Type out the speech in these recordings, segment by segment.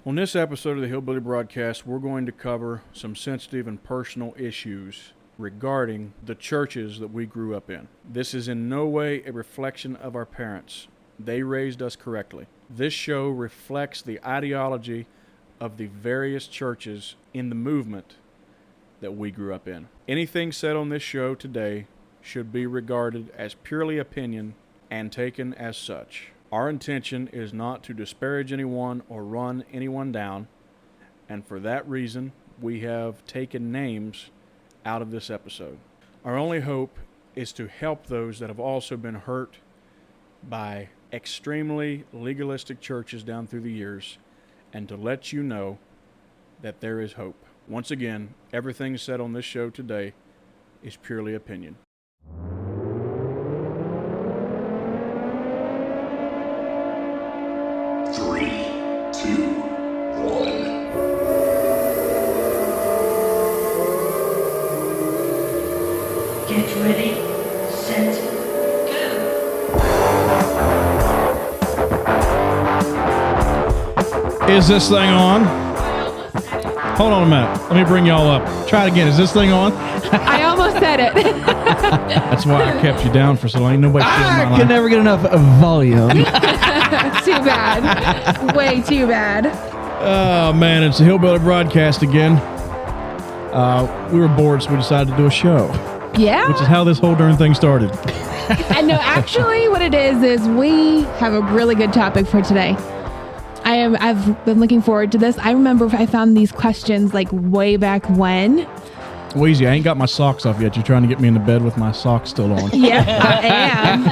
On this episode of the Hillbilly Broadcast, we're going to cover some sensitive and personal issues regarding the churches that we grew up in. This is in no way a reflection of our parents. They raised us correctly. This show reflects the ideology of the various churches in the movement that we grew up in. Anything said on this show today should be regarded as purely opinion and taken as such. Our intention is not to disparage anyone or run anyone down, and for that reason, we have taken names out of this episode. Our only hope is to help those that have also been hurt by extremely legalistic churches down through the years, and to let you know that there is hope. Once again, everything said on this show today is purely opinion. Get ready, set, go. Is this thing on? Hold on a minute. Let me bring y'all up. Try it again. Is this thing on? I almost said it. That's why I kept you down for so long. Ain't nobody stealing my I line. can never get enough of volume. Too bad. Way too bad. Oh, man. It's the Hillbilly Broadcast again. We were bored, so we decided to do a show. Yeah. Which is how this whole darn thing started. And no, actually what it is we have a really good topic for today. I've been looking forward to this. I remember I found these questions like way back when. Weezy, I ain't got my socks off yet. You're trying to get me in the bed with my socks still on. Yeah, I am.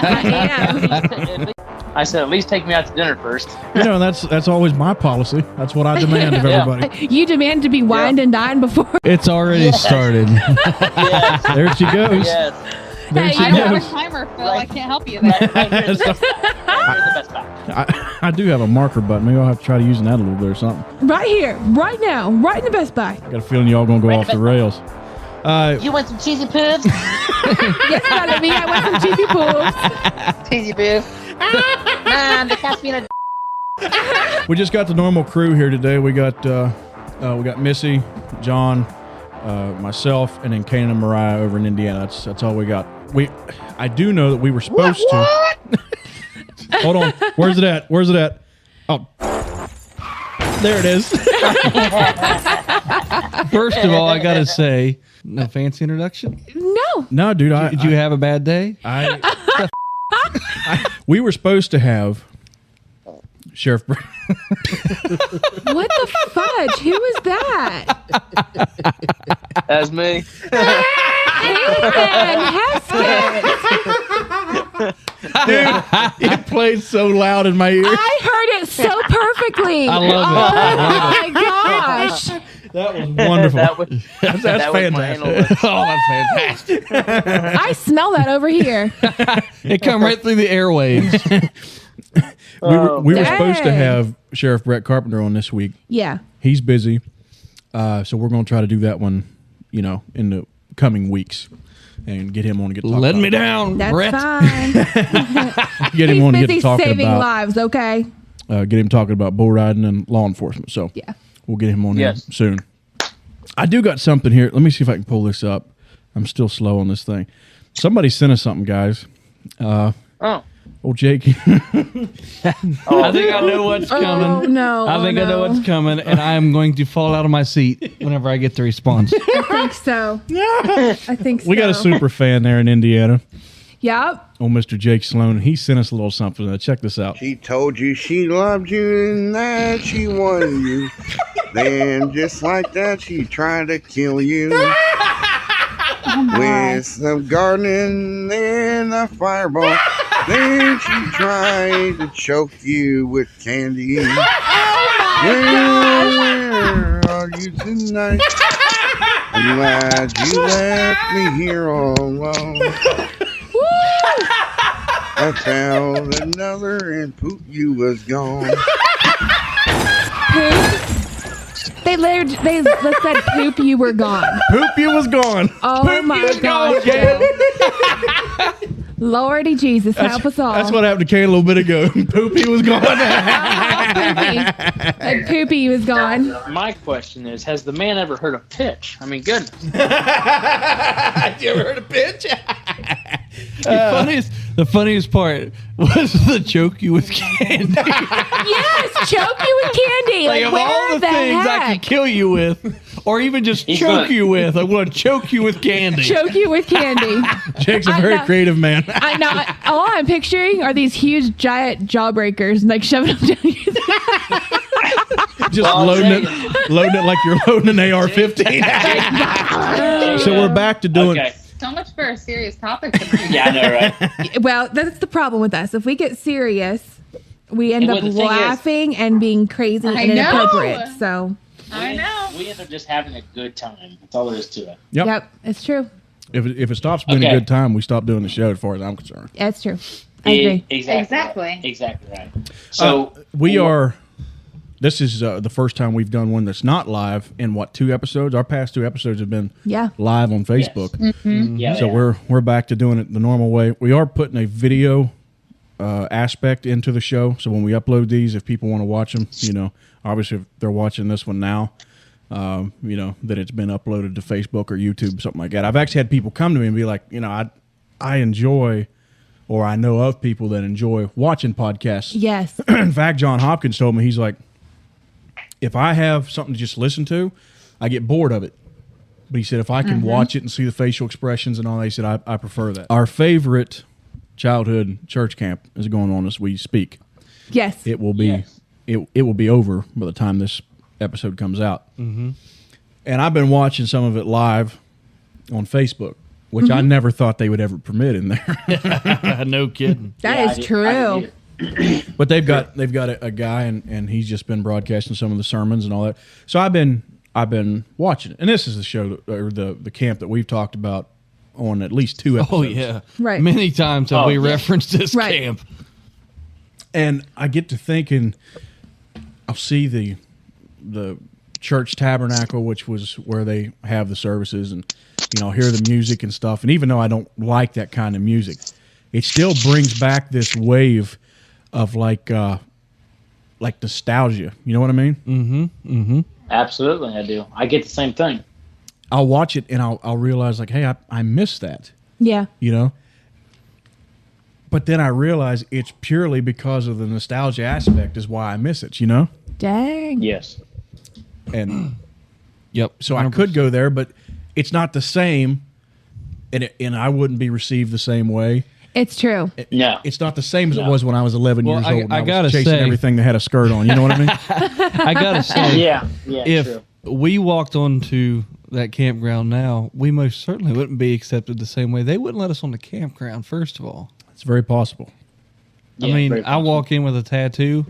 I said, at least take me out to dinner first. You know, that's always my policy. That's what I demand of everybody. You demand to be wined and dined before. It's already started. Yes. There she goes. Yes. There Hey, she I I don't have goes. a timer, Phil. Right. I can't help you there. Right here, the best buy. I do have a marker button. Maybe I'll have to try using that a little bit or something. Right here, right now, right in the Best Buy. Got a feeling y'all gonna go off the rails. You want some cheesy poofs? Yes, got me. I want some cheesy pools. Cheesy poof. Mom, the cat's being a We just got the normal crew here today. We got Missy, John, myself, and then Kanan and Mariah over in Indiana. That's all we got. I do know that we were supposed to. Hold on. Where's it at? Oh, there it is. First of all, I gotta say, no fancy introduction. No. No, dude. Did you have a bad day? We were supposed to have Sheriff. What the fudge? Who is that? That's me. Dude, it played so loud in my ear. I heard it so perfectly. I love it. Oh my gosh. That was wonderful. That's that was my anal fantastic. lick. Oh, that's fantastic. I smell that over here. It come right through the airwaves. We were supposed to Dang. have Sheriff Brett Carpenter on this week. Yeah. He's busy, so we're going to try to do that one, in the coming weeks, and get him on to get talking. Letting me down, That's Brett. fine. Get him He's on to get busy talking saving about lives, okay? get him talking about bull riding and law enforcement. So Yeah. we'll get him on Yes. in soon. I do got something here. Let me see if I can pull this up. I'm still slow on this thing. Somebody sent us something, guys. Oh. Old Jake. I think I know what's coming. Oh, no. I think I know what's coming, and I am going to fall out of my seat whenever I get the response. I think so. I think so. We got a super fan there in Indiana. Yep. Old Mr. Jake Sloan. He sent us a little something. Check this out. She told you she loved you and that she wanted you. Then just like that, she tried to kill you. With some gardening and a fireball. Then she tried to choke you with candy. Where are you tonight? I'm glad you left me here all alone. I found another and poop, you was gone. They said poop, you were gone. Poop, you was gone. Oh Poop, my you was gone, gosh. Ken. Lordy Jesus, help us all. That's what happened to Kay a little bit ago. Poop, he was gone. Like Poopy was gone. My question is, has the man ever heard of pitch? I mean, goodness. Have you ever heard of pitch? The funniest part was the choke you with candy. Yes, choke you with candy. Like, of all where the things heck? I could kill you with, or even just choke you with, I want to choke you with candy. Choke you with candy. Jake's a I very know. creative man. I know. All I'm picturing are these huge, giant jawbreakers, like shoving them down your throat. Just loading it like you're loading an AR-15. So we're back to doing. Okay. So much for a serious topic tonight. Yeah, I know, right? Well, that's the problem with us. If we get serious, we end And up well, the thing laughing and being crazy I and know. inappropriate. So, I know. We end up just having a good time. That's all there is to it. Yep. it's true. If it stops being a Okay. good time, we stop doing the show. As far as I'm concerned, It's true. I agree. Exactly. Exactly. Exactly right. So we are. This is the first time we've done one that's not live in 2 episodes. Our past 2 episodes have been Yeah. live on Facebook. Yeah, So yeah. we're back to doing it the normal way. We are putting a video aspect into the show. So when we upload these, if people want to watch them, obviously if they're watching this one now, that it's been uploaded to Facebook or YouTube, something like that. I've actually had people come to me and be like, I enjoy, or I know of people that enjoy watching podcasts. Yes. In fact, John Hopkins told me, he's like, if I have something to just listen to, I get bored of it. But he said, if I can watch it and see the facial expressions and all that, he said, I prefer that. Our favorite childhood church camp is going on as we speak. Yes. It will be it will be over by the time this episode comes out. Mm-hmm. And I've been watching some of it live on Facebook, which I never thought they would ever permit in there. No kidding. That is true. But they've got a guy, and he's just been broadcasting some of the sermons and all that. So I've been watching it, and this is the show or the camp that we've talked about on at least 2 episodes. Oh yeah, Right. Many times have we referenced this Right. camp. And I get to thinking, I'll see the church tabernacle, which was where they have the services, and I'll hear the music and stuff. And even though I don't like that kind of music, it still brings back this wave of like nostalgia. You know what I mean? Mm-hmm. Mm-hmm. Absolutely, I do. I get the same thing. I'll watch it and I'll realize like, hey, I missed that. Yeah. But then I realize it's purely because of the nostalgia aspect is why I miss it. Dang. Yes. And Yep. so I could go there, but it's not the same, and I wouldn't be received the same way. It's true. No. It's not the same as it No. was when I was 11 Well, years I- old. And I I gotta was chasing say- everything that had a skirt on. You know what I mean? I gotta say, Yeah. if True. we walked onto that campground now, we most certainly wouldn't be accepted the same way. They wouldn't let us on the campground, first of all. It's very possible. I Yeah, mean, very I walk in with a tattoo,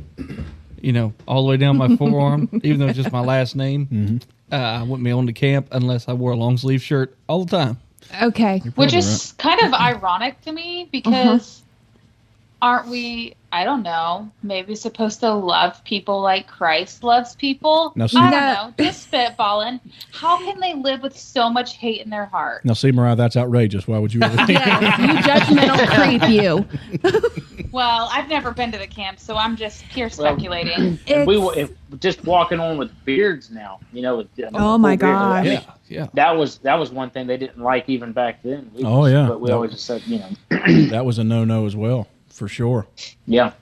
all the way down my forearm, even though it's just my last name. Mm-hmm. I wouldn't be on the camp unless I wore a long sleeve shirt all the time. Okay. Which is kind of ironic to me because aren't we, I don't know, maybe supposed to love people like Christ loves people? Now, see- I don't know. Just spitballing. How can they live with so much hate in their heart? Now, see, Mariah, that's outrageous. Why would you ever think Yes, you judgmental creep, you. Well, I've never been to the camp, so I'm just pure speculating. And It's- if just walking on with beards now, with Oh, my full beard. gosh. I mean, Yeah. that was one thing they didn't like even back then. Oh, yeah. But we always just said, that was a no-no as well, for sure. yeah,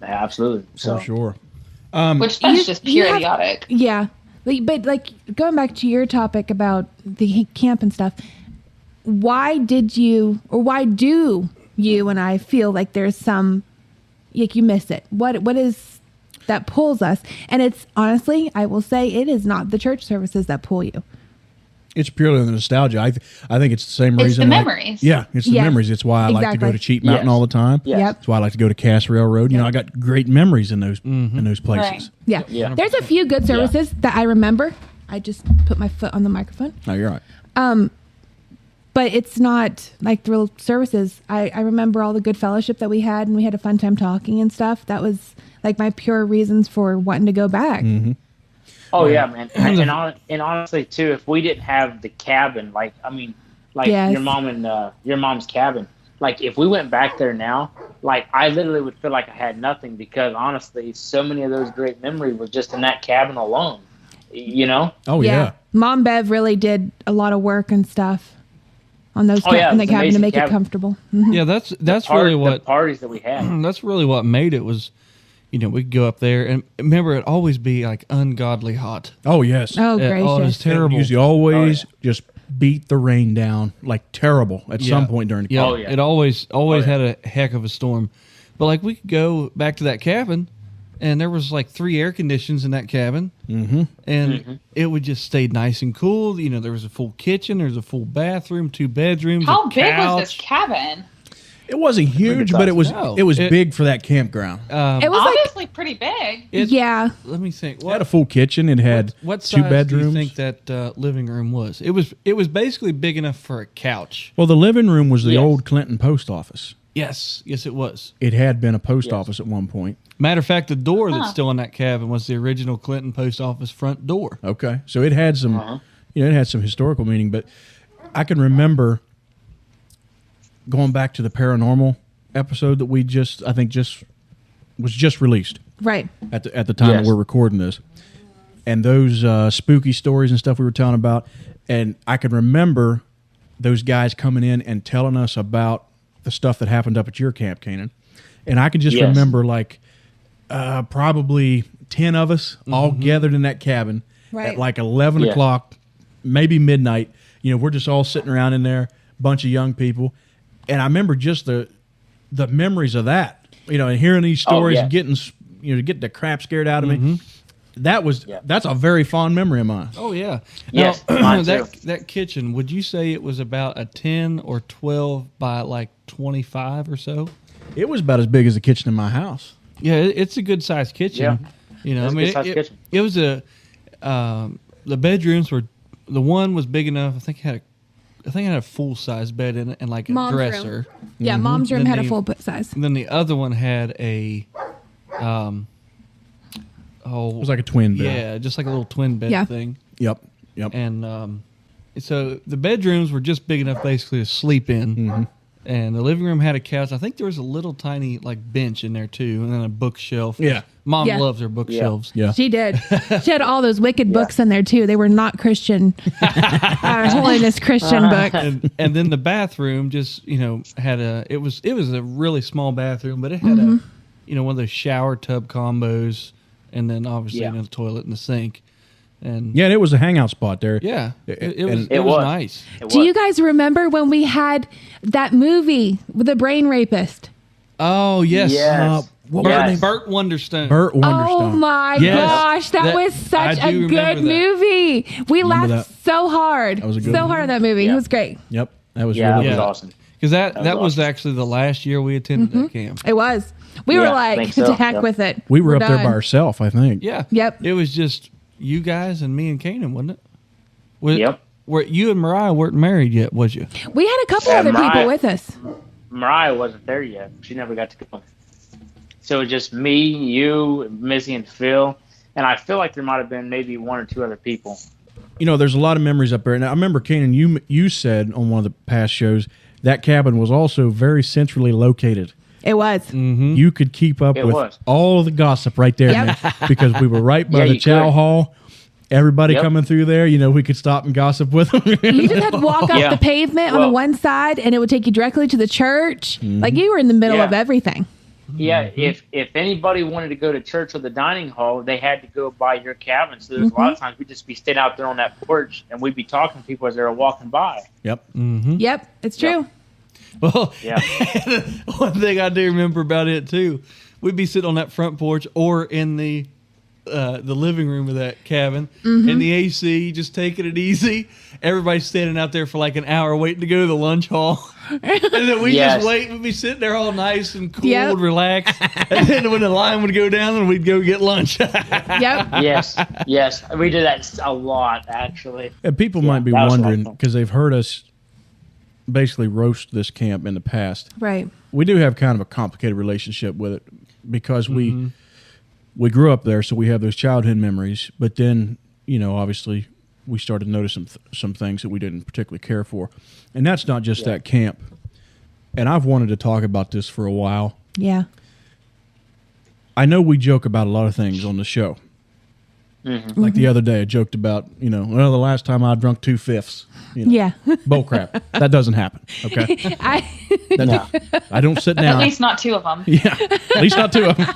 absolutely. So For sure. Which that's You- just you pure have- idiotic. Yeah. But going back to your topic about the camp and stuff, why do you and I feel like there's some, like you miss it? What is that pulls us? And it's honestly, I will say it is not the church services that pull you. It's purely the nostalgia. I think it's the same It's reason. the like- memories. Yeah, it's the Yeah, memories. It's why I like to go exactly. to Cheat Mountain Yes. all the time. Yes. Yep. That's why I like to go to Cass Railroad. I got great memories in those places. Right. Yeah. Yeah. There's a few good services that I remember. I just put my foot on the microphone. No, you're right. But it's not like the real services. I remember all the good fellowship that we had, and we had a fun time talking and stuff. That was like my pure reasons for wanting to go back. Mm-hmm. Oh yeah, man. And honestly too, if we didn't have the cabin, like Yes. your mom and your mom's cabin, like if we went back there now, like I literally would feel like I had nothing because honestly, so many of those great memories were just in that cabin alone. You know? Oh yeah. Mom Bev really did a lot of work and stuff on those yeah, in the it was cabin to amazing make it cabin. comfortable. Mhm. Yeah, that's really The what parties that we had. that's really what made it was, you know, we'd go up there and remember it'd always be like ungodly hot. Oh yes. Oh, It was gracious. terrible. It usually always just beat the rain down like terrible at Yeah. some point during the Yeah, Oh, yeah. it always yeah. had a heck of a storm. But like we could go back to that cabin, and there was like 3 air conditions in that cabin, and it would just stay nice and cool. You know, there was a full kitchen, there was a full bathroom, 2 bedrooms. How a big was this couch. cabin? It wasn't huge, but it was No. it was It- big for that campground. It was like, Obviously pretty big. yeah. Let me think. It had a full kitchen. It had What 2 size bedrooms. do you think that living room was? It was basically big enough for a couch. Well, the living room was the Yes. old Clinton post office. Yes, it was. It had been a post Yes. office at one point. Matter of fact, the door that's Huh. still in that cabin was the original Clinton post office front door. Okay, so it had some, it had some historical meaning. But I can remember going back to the paranormal episode that we was just released Right. at the time that Yes. we're recording this, and those spooky stories and stuff we were telling about, and I can remember those guys coming in and telling us about the stuff that happened up at your camp, Canaan, and I can just Yes. remember like probably 10 of us all gathered in that cabin Right. at like 11 Yeah. o'clock, maybe midnight. You know, we're just all sitting around in there, bunch of young people, and I remember just the memories of that. You know, and hearing these stories yeah. and getting the crap scared out of me. That's a very fond memory of mine. Oh yeah. Yes, Now, mine that too. that kitchen, would you say it was about a 10 or 12 by like 25 or so? It was about as big as the kitchen in my house. Yeah, it's a good sized kitchen. Yeah. You know, It's I a mean, good-sized kitchen. it was the bedrooms were, the one was big enough. I think it had a full size bed in it and like a Mom's room. dresser. Yeah, Mom's room Then had a the- full size. And then the other one had a, It was like a twin bed. yeah, just like a little twin bed Yeah. thing. Yep. And so the bedrooms were just big enough basically to sleep in. And the living room had a couch. I think there was a little tiny like bench in there too, and then a bookshelf. Yeah. Mom Yeah. loves her bookshelves. Yeah. She did. She had all those wicked books in there too. They were not Christian, Holiness Christian books. And then the bathroom just, you know, had it was a really small bathroom, but it had a, you know, one of those shower tub combos, and then obviously Yeah. you know, the toilet and the sink. And Yeah, and it was a hangout spot there. yeah, it was And- it was was. nice. It Do was. you guys remember when we had that movie with the brain rapist? Oh yes, Yes. What Burt, was her name? Burt Wonderstone. Burt Oh Wonderstone. my Yes. gosh, that That- was such I a do good remember that. movie. We Remember laughed that? so hard. That was a good so one. hard on that movie. It Yeah. was great. Yep. That was Yeah, really that was good. awesome. Because that was awesome. actually the last year we attended that camp. It was. We were Yeah, I like, think so. to heck Yep. with it. We were We're up there done. by ourselves, I think. Yeah. Yep. It was just you guys and me and Kanan, wasn't it? Was, Yep. Were you and Mariah weren't married yet, was you? We had a couple Yeah, other people Mariah- with us. Mariah wasn't there yet. She never got to go. So it was just me, you, Missy, and Phil. And I feel like there might have been maybe 1 or 2 other people. You know, there's a lot of memories up there. And I remember, Kanan, you said on one of the past shows that cabin was also very centrally located. It was. You could keep up It with was. all of the gossip right there, Yep. man, because we were right by Yeah, the you chow could. hall. Everybody Yep. coming through there, you know, we could stop and gossip with them. You just had to walk off Yeah. the pavement on the Well- one side, and it would take you directly to the church. Like you were in the middle Yeah. of everything. Yeah, if anybody wanted to go to church or the dining hall, they had to go by your cabin. So there's a lot of times we'd just be standing out there on that porch, and we'd be talking to people as they were walking by. Yep. Yep, it's true. Well, Yeah. one thing I do remember about it too, we'd be sitting on that front porch or in the living room of that cabin in the AC, just taking it easy. Everybody's standing out there for like an hour waiting to go to the lunch hall. And then we Yes. just wait. We'd be sitting there all nice and cool, Yep. relaxed. And then when the line would go down, and we'd go get lunch. Yep. Yes, we did that a lot actually. And people Yeah, might be that was wondering, awesome. because they've heard us basically roast this camp in the past. Right. We do have kind of a complicated relationship with it because we grew up there, so we have those childhood memories. But then, you know, obviously, we started noticing some things that we didn't particularly care for, and that's not just that camp. and I've wanted to talk about this for a while. Yeah. I know we joke about a lot of things on the show. Mm-hmm. Like the other day, I joked about, the last time I drunk 2/5. Yeah. Bull crap. That doesn't happen. Okay. I don't sit down. At least not two of them. Yeah. At least not 2 of them.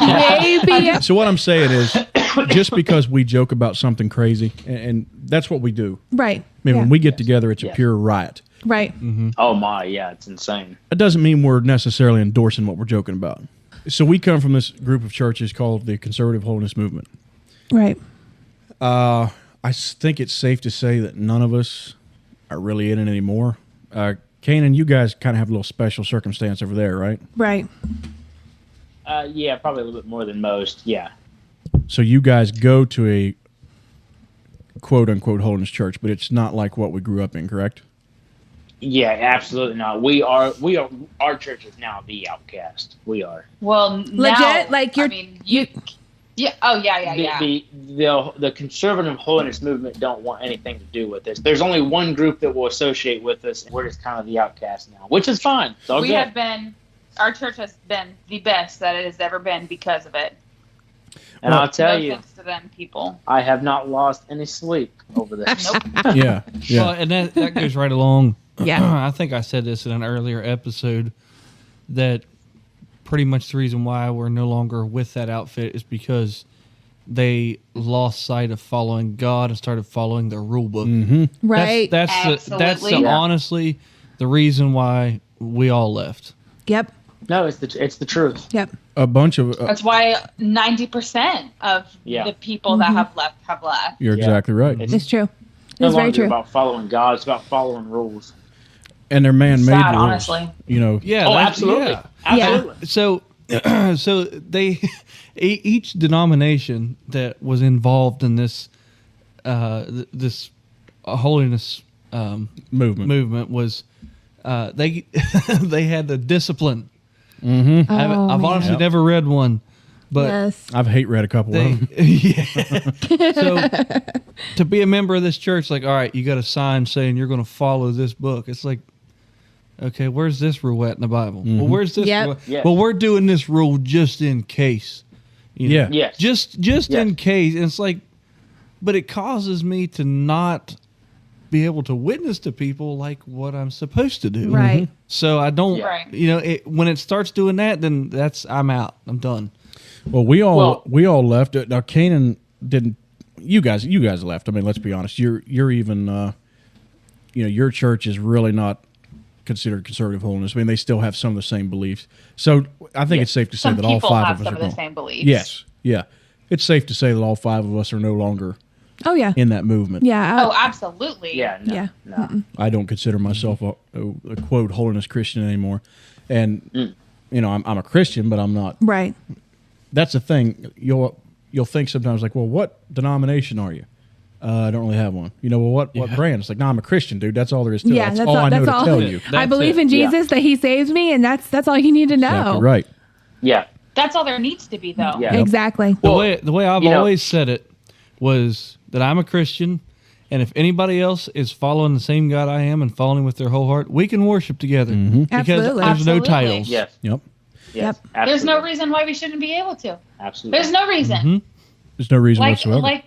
Maybe. So what I'm saying is, just because we joke about something crazy, and that's what we do. Right. I mean, Yeah. when we get together, it's a Yes. pure riot. Right. Oh my, yeah, it's insane. That doesn't mean we're necessarily endorsing what we're joking about. So we come from this group of churches called the Conservative Holiness Movement. Right. I think it's safe to say that none of us are really in it anymore. Kanan, you guys kind of have a little special circumstance over there, right? Right. Yeah, probably a little bit more than most. Yeah. So you guys go to a quote-unquote holiness church, but it's not like what we grew up in, correct? Yeah, absolutely not. Our church is now the outcast. We are. Well, Legit? now, Like, you're- I mean, yeah. Oh, yeah. The conservative holiness movement don't want anything to do with this. There's only one group that will associate with us, and we're just kind of the outcast now, which is fine. It's all good. Our church has been the best that it has ever been because of it. And I'll tell you, thanks to them people. I have not lost any sleep over this. Nope. Yeah. Well, and that goes right along. Yeah. I think I said this in an earlier episode that pretty much the reason why we're no longer with that outfit is because they lost sight of following God and started following their rule book. Mm-hmm. Right. That's Absolutely. honestly the reason why we all left. Yep. No, it's the truth. Yep. A bunch of... That's why 90% of the people that have left have left. You're exactly right. It's true. No It's very longer true. about following God. It's about following rules. And they're man-made Sad, rules. honestly. Yeah. Oh, that's- absolutely. yeah. Absolutely. So they each denomination that was involved in this this holiness movement was they they had the discipline. Mm-hmm. I've honestly never read one, but Yes. I've hate read a couple of them. yeah. So to be a member of this church, like, all right, you got a sign saying you're going to follow this book. It's like, okay, where's this rule at in the Bible? Well, where's this? Yep. Rule? Yes. Well, we're doing this rule just in case. Yeah. Yes. Just in case. And it's like, but it causes me to not be able to witness to people like what I'm supposed to do. Right. So I don't, Right. when it starts doing that, then I'm out. I'm done. Well, we all left. Now, Kanan didn't. You guys left. I mean, let's be honest. You're even. Your church is really not considered conservative holiness. I mean, they still have some of the same beliefs. So I think it's safe to say Some that all people five have of us some are of the gone. same beliefs. Yes. Yeah. It's safe to say that all five of us are no longer Oh, yeah. in that movement. Yeah. Oh, absolutely. Yeah. No, Yeah. No. I don't consider myself a quote holiness Christian anymore, and I'm a Christian, but I'm not. Right. That's the thing. You'll think sometimes like, well, what denomination are you? I don't really have one. What brand? It's like, no, I'm a Christian, dude. That's all there is to it. Yeah. That's all I know to tell you. I believe in Yeah. Jesus, that he saves me, and that's all you need to know. Exactly right. Yeah. That's all there needs to be, though. Yeah. Exactly. The way I've you know- always said it was that I'm a Christian, and if anybody else is following the same God I am and following with their whole heart, we can worship together because Absolutely. there's no Absolutely. titles. Yes. Yep. Yes. There's no Absolutely. reason why we shouldn't be able to. Absolutely. There's no reason. There's no reason Like whatsoever.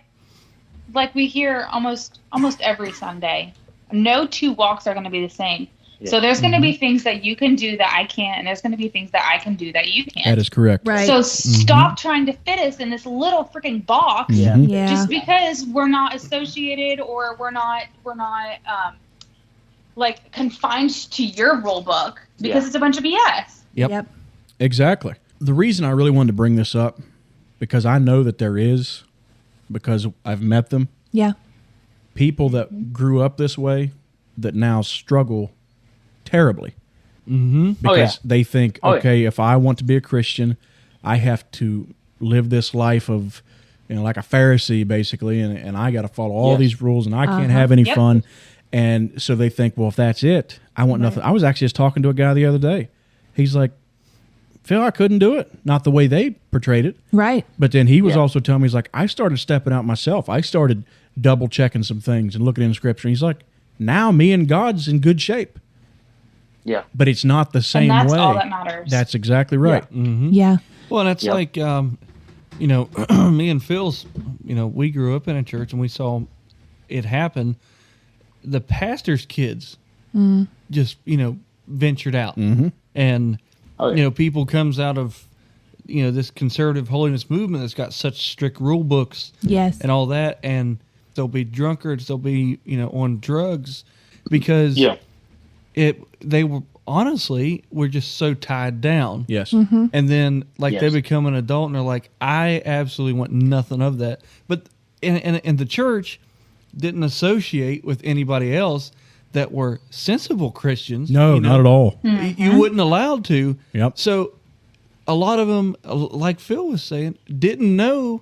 like we hear almost every Sunday. No two walks are going to be the same. Yeah. So there's going to be things that you can do that I can't, and there's going to be things that I can do that you can't. That is correct. Right. So stop trying to fit us in this little freaking box. Yeah. Yeah. Just because we're not associated or we're not like confined to your rule book because Yeah. it's a bunch of BS. Yep. Exactly. The reason I really wanted to bring this up, because I know that there is, because I've met them, Yeah. people that grew up this way that now struggle terribly. Mm-hmm. Because they think, Oh, yeah. okay, if I want to be a Christian, I have to live this life of, like a Pharisee, basically, and I got to follow all Yes. these rules, and I can't have any Yep. fun. And so they think, well, if that's it, I want nothing. I was actually just talking to a guy the other day. He's like, Phil, I couldn't do it. Not the way they portrayed it. Right. But then he was Yeah. also telling me, he's like, I started stepping out myself. I started double checking some things and looking in Scripture. And he's like, now me and God's in good shape. Yeah. but it's not the same and that's way. all that matters. That's exactly right. Yeah. Well, and that's Yep. like, you know, me and Phil's, you know, we grew up in a church and we saw it happen. The pastor's kids just, you know, ventured out. And, Oh, yeah. you know, people comes out of, you know, this conservative holiness movement that's got such strict rule books Yes. and all that. And they'll be drunkards. They'll be, you know, on drugs because Yeah. they were honestly were just so tied down. Yes. Mm-hmm. And then like they Yes. become an adult and they're like, I absolutely want nothing of that. But and the church didn't associate with anybody else that were sensible Christians. No, you know. not at all. You wouldn't allowed to. Yep. So a lot of them, like Phil was saying, didn't know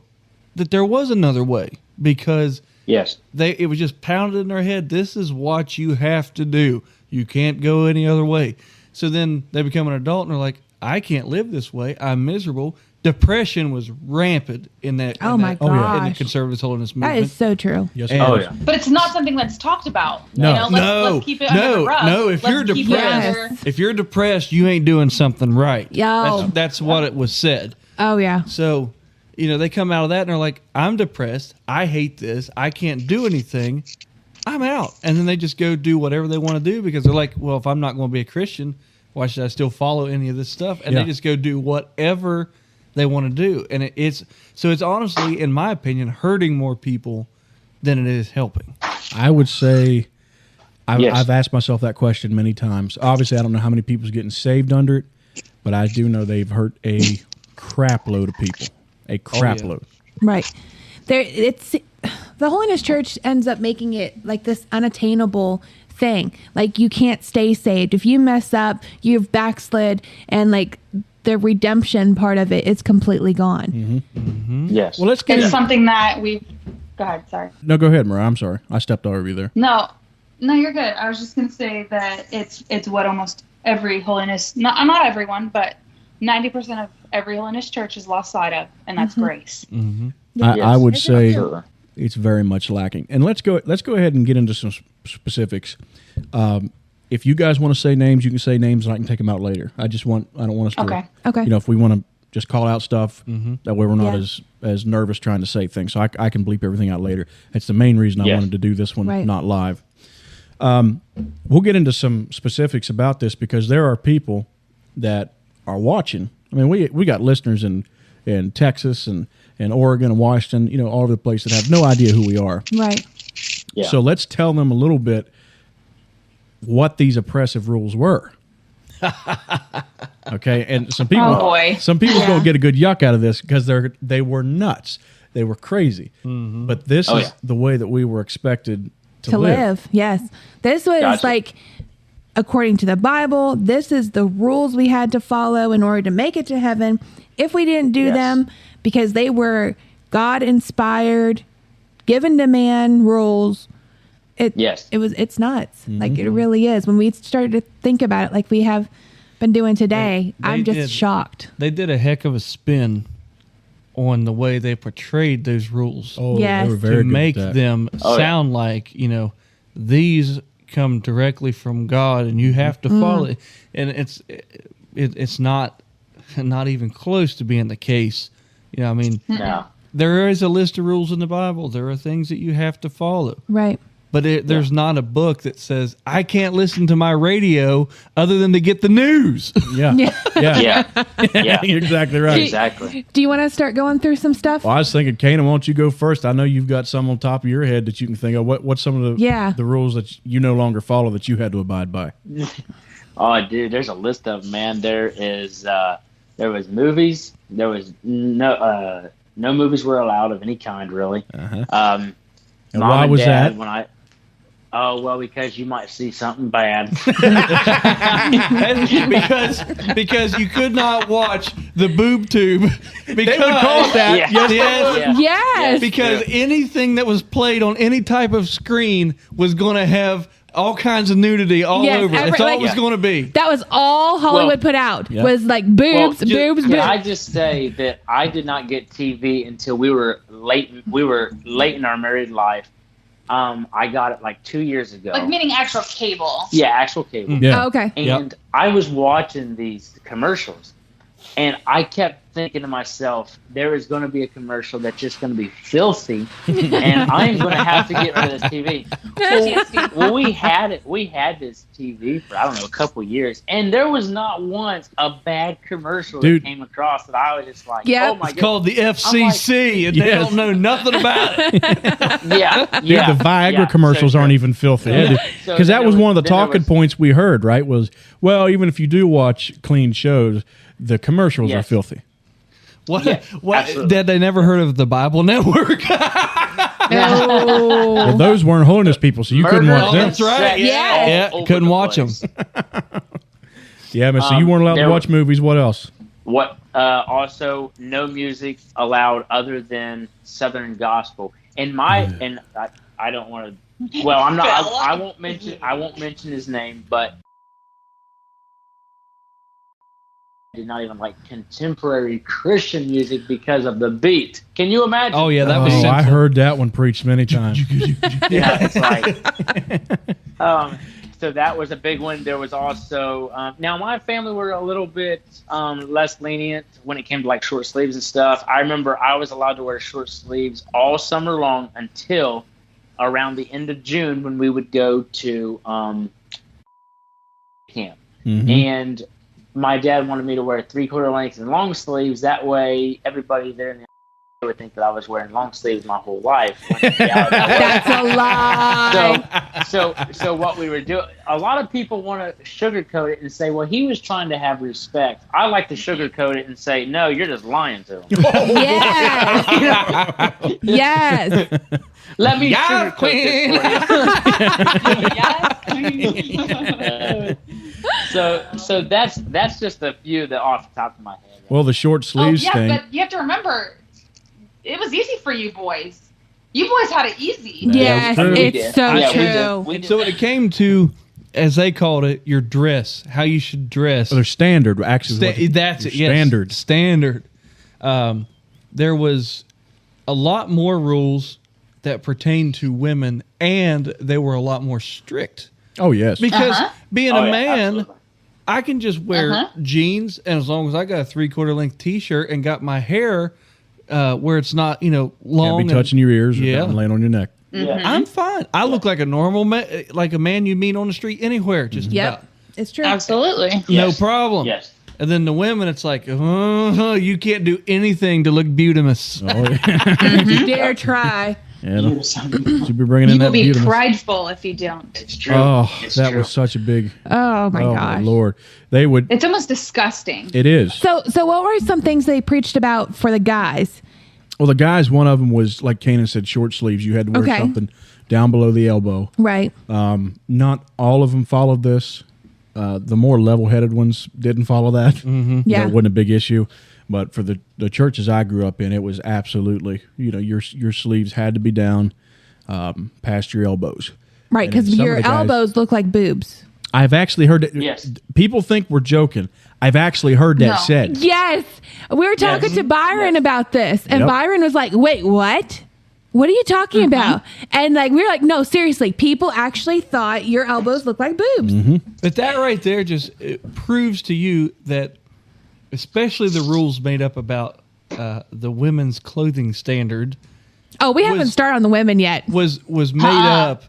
that there was another way because Yes. it was just pounded in their head. This is what you have to do. You can't go any other way. So then they become an adult and they're like, I can't live this way. I'm miserable. Depression was rampant in that. Oh in my that, in the gosh. conservative holiness That movement. is so true. Yes. And- Oh, yeah. But it's not something that's talked about. No. You know, let's keep it under the rug. No, if Let's you're keep it depressed, under- if you're depressed, you ain't doing something right. Yo. That's what it was said. Oh yeah. So, you know, they come out of that and they're like, I'm depressed. I hate this. I can't do anything. I'm out. And then they just go do whatever they want to do because they're like, well, if I'm not going to be a Christian, why should I still follow any of this stuff? And Yeah. they just go do whatever they want to do. And it's honestly, in my opinion, hurting more people than it is helping. I would say Yes. I've asked myself that question many times. Obviously, I don't know how many people's getting saved under it, but I do know they've hurt a crap load of people. A crap yeah. load. Right. The Holiness Church ends up making it like this unattainable thing. Like you can't stay saved. If you mess up, you've backslid, and like the redemption part of it is completely gone. Yes. Well, let's get It's in. something that we. Go ahead. Sorry. No, go ahead, Mariah. I'm sorry. I stepped over you there. No, you're good. I was just gonna say that it's what almost every holiness, not everyone, but 90% of every holiness church is lost sight of, and that's grace. I would say Absolutely. it's very much lacking. And let's go ahead and get into some specifics. If you guys want to say names, you can say names, and I can take them out later. I don't want us to. Okay. Okay. You know, if we want to just call out stuff, that way we're not Yeah. as nervous trying to say things. So I can bleep everything out later. It's the main reason I Yes. wanted to do this one Right. not live. We'll get into some specifics about this because there are people that are watching. I mean, we got listeners in Texas and Oregon and Washington, you know, all over the place that have no idea who we are. Right. Yeah. So let's tell them a little bit what these oppressive rules were. Okay, and some people, Oh, boy. some people don't get a good yuck out of this because they were nuts, they were crazy. But this Oh, is yeah. the way that we were expected to To live. live. Yes. This was Gotcha. like, according to the Bible, this is the rules we had to follow in order to make it to heaven. If we didn't do Yes. them, because they were God inspired, given to man rules, Yes. it's nuts. Like it really is. When we started to think about it, like we have been doing today, They I'm just did. shocked. They did a heck of a spin on the way they portrayed those rules. Oh, Yes. they were very to good make at that. them Oh, yeah. sound like, you know, these come directly from God and you have to follow it. And it's not even close to being the case. You know, I mean, No. there is a list of rules in the Bible. There are things that you have to follow. Right. But there's not a book that says, I can't listen to my radio other than to get the news. Yeah, Yeah. Yeah. Yeah. You're exactly right. Exactly. Do you want to start going through some stuff? Well, I was thinking, Kanan, why don't you go first? I know you've got some on top of your head that you can think of. What's some of the rules that you no longer follow that you had to abide by? Oh, dude, there's a list of them, man. There was movies. There was no movies were allowed of any kind, really. Uh-huh. And why was that? Oh, well, because you might see something bad. because you could not watch the boob tube. Because, They would call it that. Yeah. Yes, Yeah. Yes. because anything that was played on any type of screen was going to have all kinds of nudity all Yes, over. every- That's all like- it was going to be. That was all Hollywood Well, put out. yeah. Was like boobs, Well, boobs, Can boobs. I just say that I did not get TV until we were late. We were late in our married life, I got it like 2 years ago. Like meaning actual cable. Yeah, actual cable. Yeah. Oh, okay. And I was watching these commercials, and I kept thinking to myself, there is going to be a commercial that's just going to be filthy, and I'm going to have to get rid of this TV. Well, we had this TV for, I don't know, a couple years, and there was not once a bad commercial that came across that I was just like, Yep. oh my It's God. called the FCC, and they Yes. don't know nothing about it. Yeah. Dude, the Viagra commercials aren't even filthy. So Because that then was there one of the then there talking was- points we heard, right? Was, well, even if you do watch clean shows, the commercials are Yes. filthy. What? Yeah, What? absolutely. Did they never heard of the Bible Network? Oh. Well, those weren't holiness people, so you couldn't Murder watch them. and That's right. sex Yeah. all Yeah, over couldn't the watch them. place. Yeah, man, so you weren't allowed to there- watch movies. What else? What? Also, no music allowed other than Southern gospel. And I don't want to. Well, I'm not. I won't mention. I won't mention his name, but I did not even like contemporary Christian music because of the beat. Can you imagine? Oh yeah, that was. Oh, I sinful. heard that one preached many times. Yeah, it's like. So that was a big one. There was also now my family were a little bit less lenient when it came to like short sleeves and stuff. I remember I was allowed to wear short sleeves all summer long until around the end of June when we would go to camp. Mhm. And my dad wanted me to wear 3/4 lengths and long sleeves. That way, everybody there in the would think that I was wearing long sleeves my whole life. When in reality, I wasn't. That's a lie. So what we were doing, a lot of people want to sugarcoat it and say, well, he was trying to have respect. I like to sugarcoat it and say, no, you're just lying to him. Yes. Yes. Let me Yeah, sugarcoat this for you. So that's just a few that off the top of my head. Well, the short sleeves thing. But you have to remember, it was easy for you boys. You boys had it easy. Yes, true. it's so Yeah, we did. true. We did So when that. it came to, as they called it, your dress, how you should dress. They're standard, actually. That's it. Yes. Standard. Standard. There was a lot more rules that pertained to women, and they were a lot more strict. Oh, yes. Because being Oh, a yeah, man, absolutely. I can just wear jeans, and as long as I got a 3/4 length T-shirt and got my hair where it's not, long. Can't be touching your ears or Yeah. laying on your neck. Yeah. I'm fine. I look like a normal man, like a man you meet on the street anywhere. Just Yep. about. It's true. Absolutely. No Yes. problem. Yes. And then the women, it's like, you can't do anything to look beautimous. Oh, yeah. You dare try. Yeah, no. Should be bringing in You will that be beauty. prideful if you don't. It's true. Oh, It's that true. was such a big. Oh my oh gosh. my Lord, they would. It's almost disgusting. It is. So what were some things they preached about for the guys? Well, the guys, one of them was like Kanan said, short sleeves. You had to wear Okay. something down below the elbow. Right. Not all of them followed this. The more level-headed ones didn't follow that. Mm-hmm. Yeah. That wasn't a big issue. But for the churches I grew up in, it was absolutely, your sleeves had to be down past your elbows. Right, And because some of your the guys- elbows look like boobs. I've actually heard it. Yes. People think we're joking. I've actually heard that No. said. Yes. We were talking Yes. to Byron about this, and Yep. Byron was like, wait, what? What are you talking about? And like we were like, no, seriously, people actually thought your elbows look like boobs. But that right there just it proves to you that, especially the rules made up about the women's clothing standard, Oh, we haven't Was- started on the women yet. was made up.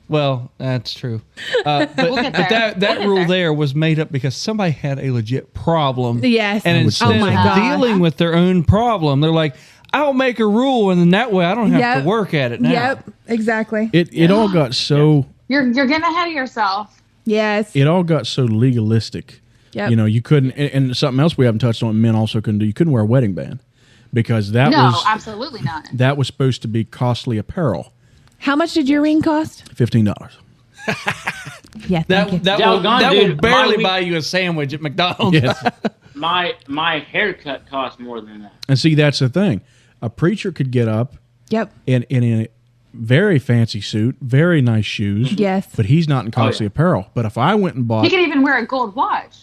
Well, that's true. But, We'll get but there. that rule there was made up because somebody had a legit problem. Yes. And would instead say Oh my of gosh. dealing with their own problem, they're like, I'll make a rule, and then that way I don't have Yep. to work at it now. Yep, exactly. It all got so You're getting ahead of yourself. Yes. it all got so legalistic. Yep. You couldn't, and something else we haven't touched on. Men also couldn't do. You couldn't wear a wedding band because that No, was absolutely not. that was supposed to be costly apparel. How much did your ring cost? $15. Yeah, thank you. That will Doggone, dude, barely my- buy you a sandwich at McDonald's. Yes. My haircut cost more than that. And see, that's the thing. A preacher could get up Yep. in a very fancy suit, very nice shoes. Yes. But he's not in costly yeah. apparel. But if I went and bought, He could even wear a gold watch.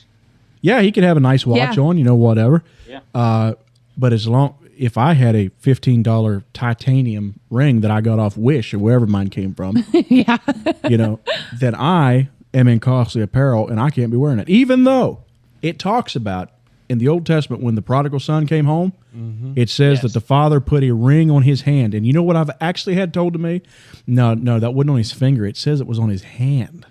yeah, he could have a nice watch Yeah. on, whatever. Yeah. But as long if I had a $15 titanium ring that I got off Wish or wherever mine came from, Yeah. that I am in costly apparel and I can't be wearing it. Even though it talks about in the Old Testament when the prodigal son came home, it says that the father put a ring on his hand. And you know what I've actually had told to me? No, that wasn't on his finger. It says it was on his hand.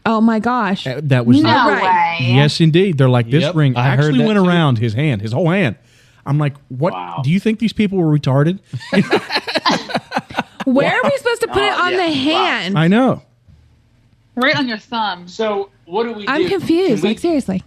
Oh my gosh. That was No Right. way. Yes, indeed. They're like, this Yep, ring I heard actually that went too. around his hand, his whole hand. I'm like, what? Wow. Do you think these people were retarded? Where are we supposed to put it on yeah. the hand? I know. Right on your thumb. So what do we do? I'm confused. Can we- Like, seriously.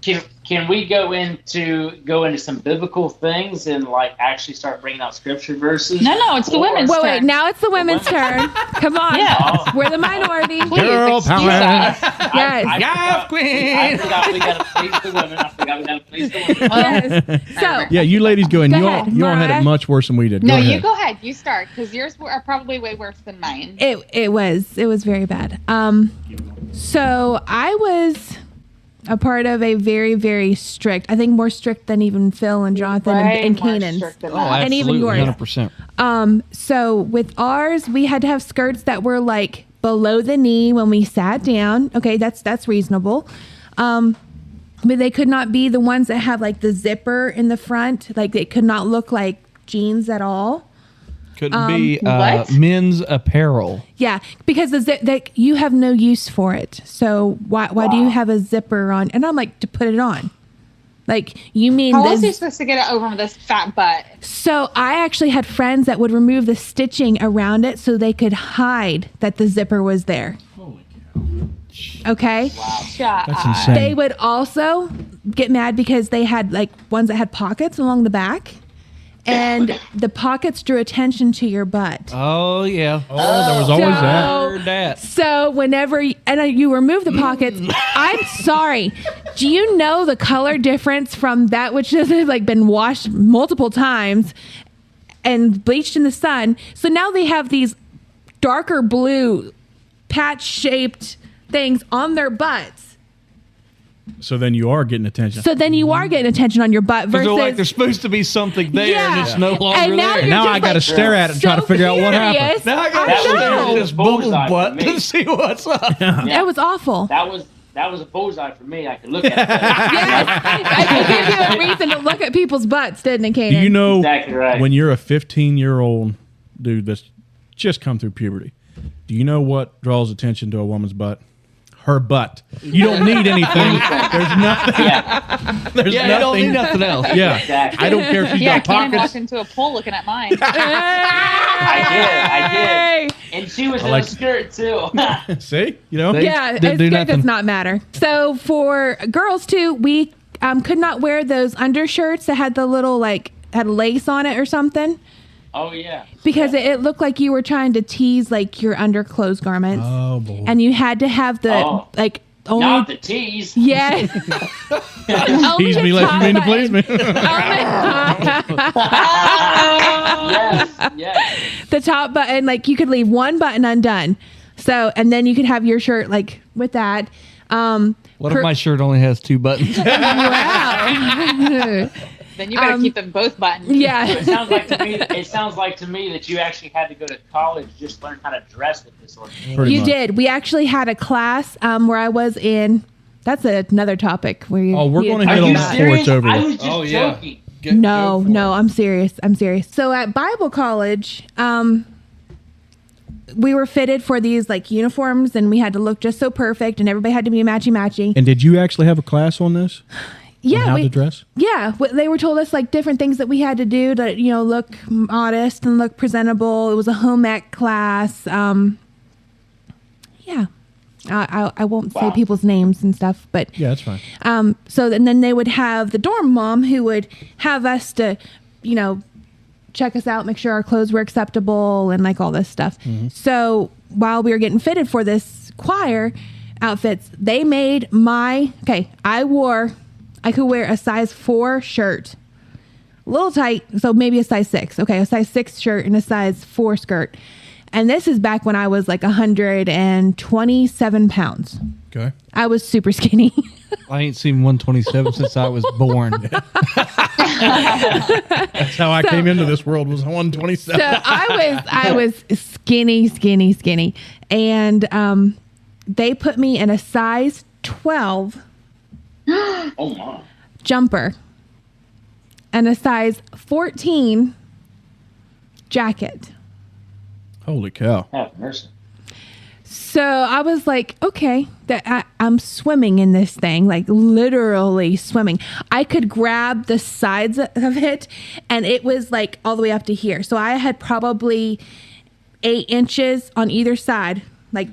Can we go into some biblical things and like actually start bringing out scripture verses? No, it's the Or- women's Wait, turn. now it's the women's turn. Come on. Yeah. We're the minority. Please, Girl excuse power. us. Yes. I queen. forgot we gotta please the women. I forgot we gotta please the women. Yes. So, Yeah, you ladies go in. Go You ahead, all had it Mariah. much worse than we did. No, Go you ahead. go ahead. You start because yours are probably way worse than mine. it was very bad. So I was a part of a very, very strict, I think more strict than even Phil and Jonathan Way and more Kanan's. strict than Oh, mine. And even absolutely, yours. 100%. So with ours, we had to have skirts that were like below the knee when we sat down. Okay, that's reasonable. But they could not be the ones that have like the zipper in the front. Like it could not look like jeans at all. Couldn't be what? men's apparel. Yeah, because that you have no use for it. So why do you have a zipper on? And I'm like, to put it on. Like, you mean How else are you this? supposed to get it over this fat butt? So I actually had friends that would remove the stitching around it so they could hide that the zipper was there. Holy cow. Okay. Shut That's up. insane. They would also get mad because they had like ones that had pockets along the back, and the pockets drew attention to your butt. Oh yeah. Oh, there was always that. Heard that. So whenever you remove the pockets, I'm sorry. Do you know the color difference from that which has like been washed multiple times and bleached in the sun? So now they have these darker blue patch shaped things on their butts. So then you are getting attention. So then you are getting attention on your butt Because versus they're like there's supposed to be something there and it's no longer And now there. you're now just I got to like stare at it and try to so figure out what happened. furious. Now I gotta I stare at know. this bubble Bullseye for butt me. to see what's up. It was awful. That was a bullseye for me. I could look at it. Yes. I give you a reason to look at people's butts, didn't it, Kanan? Do you know Exactly right. when you're a 15-year-old dude that's just come through puberty, do you know what draws attention to a woman's butt? Her butt. You don't need anything. There's nothing. Yeah, There's Yeah, you don't need nothing. nothing else. Yeah. exactly. I don't care if she's Yeah, got Cannon pockets. walked into a pool looking at mine. I did. And she was in like- a skirt too. See? You know? Yeah, Didn't it do does nothing. not matter. So for girls too, we could not wear those undershirts that had the little had lace on it or something Oh yeah. because it looked like you were trying to tease like your underclothes garments, Oh, boy. and you had to have the Oh. only Not the tease. yeah. Only Tease the me, let top you mean to please button. me. Yes. The top button, like you could leave one button undone. So, and then you could have your shirt like with that. What if my shirt only has 2 buttons? Wow. Then you better keep them both buttoned. Yeah. It sounds like to me that you actually had to go to college just to learn how to dress with this order. Pretty You much. did. We actually had a class where I was in. That's another topic where you. Oh, we're you gonna talk hit on Are you that about- before it's serious? over I with. was just joking. No, I'm serious. I'm serious. So at Bible college, we were fitted for these like uniforms, and we had to look just so perfect, and everybody had to be matchy. And did you actually have a class on this? On Yeah, how to dress? Yeah, they were told us like different things that we had to do to look modest and look presentable. It was a home ec class. Yeah, I won't say Wow. people's names and stuff, but Yeah, that's fine. so and then they would have the dorm mom who would have us to, check us out, make sure our clothes were acceptable and like all this stuff. So while we were getting fitted for this choir outfits, they made I could wear a size 4 shirt. A little tight, so maybe a size 6. Okay, a size 6 shirt and a size 4 skirt. And this is back when I was like 127 pounds. Okay. I was super skinny. I ain't seen 127 since I was born. That's how I came into this world, was 127. So I was skinny, and they put me in a size 12 Oh my. jumper and a size 14 jacket. Holy cow. Have mercy. So I was like, okay, I'm swimming in this thing, like literally swimming. I could grab the sides of it, and it was like all the way up to here. So I had probably 8 inches on either side, like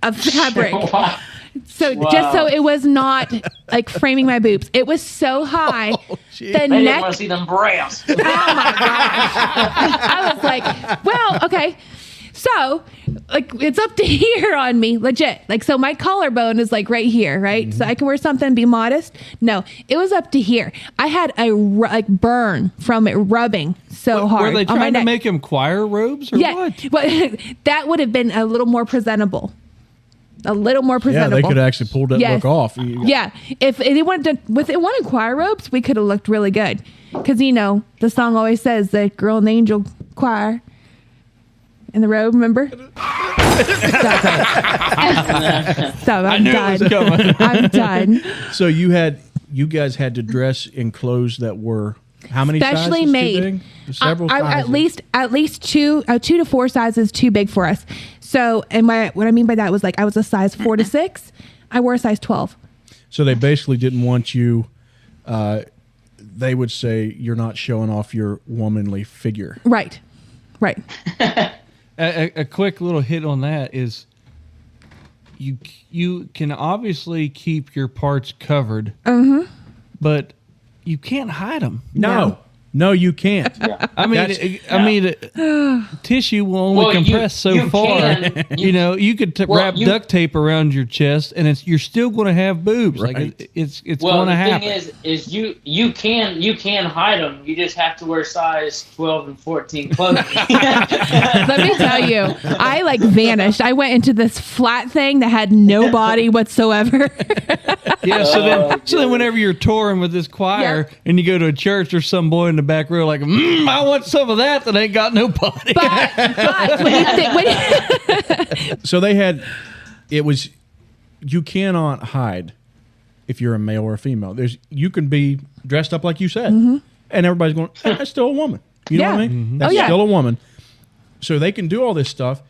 of fabric. Wow. So Wow. just so it was not like framing my boobs. It was so high. The They didn't neck. want to see them breasts. Oh my gosh. I was like, well, okay. So, like, it's up to here on me, legit. Like, so my collarbone is like right here, right? So I can wear something, be modest. No, it was up to here. I had a like burn from it rubbing so hard. Were they on my trying to neck. make him choir robes or Yeah, what? but that would have been a little more presentable. A little more Yeah, presentable. they could have actually pulled that Yes. look off. Yeah, if they wanted to, if they wanted choir robes, we could have looked really good. Because you know the song always says the girl in the angel choir in the robe. Remember? Stop it. Stop. I'm knew it was done. coming. I'm done. So you guys had to dress in clothes that were how many Specially sizes made. too big? Several sizes. At least two to 4 sizes too big for us. So, and what I mean by that was like I was a size 4 to 6. I wore a size 12. So they basically didn't want you. They would say you're not showing off your womanly figure. Right. A quick little hit on that is you can obviously keep your parts covered, but you can't hide them. No, you can't. I mean, tissue will only Well, compress you so far. can. You could wrap duct tape around your chest, and you're still going to have boobs. Right. Like it's Well, going to the happen. thing is you can hide them. You just have to wear size 12 and 14 clothing. Let me tell you, I like vanished. I went into this flat thing that had no body whatsoever. Yeah. So then, whenever you're touring with this choir and you go to a church, there's some boy in the back row like, I want some of that ain't got no body. But when So they had. It was. You cannot hide if you're a male or a female. You can be dressed up like you said, and everybody's going, that's still a woman. You know what I mean? That's still a woman. So they can do all this stuff,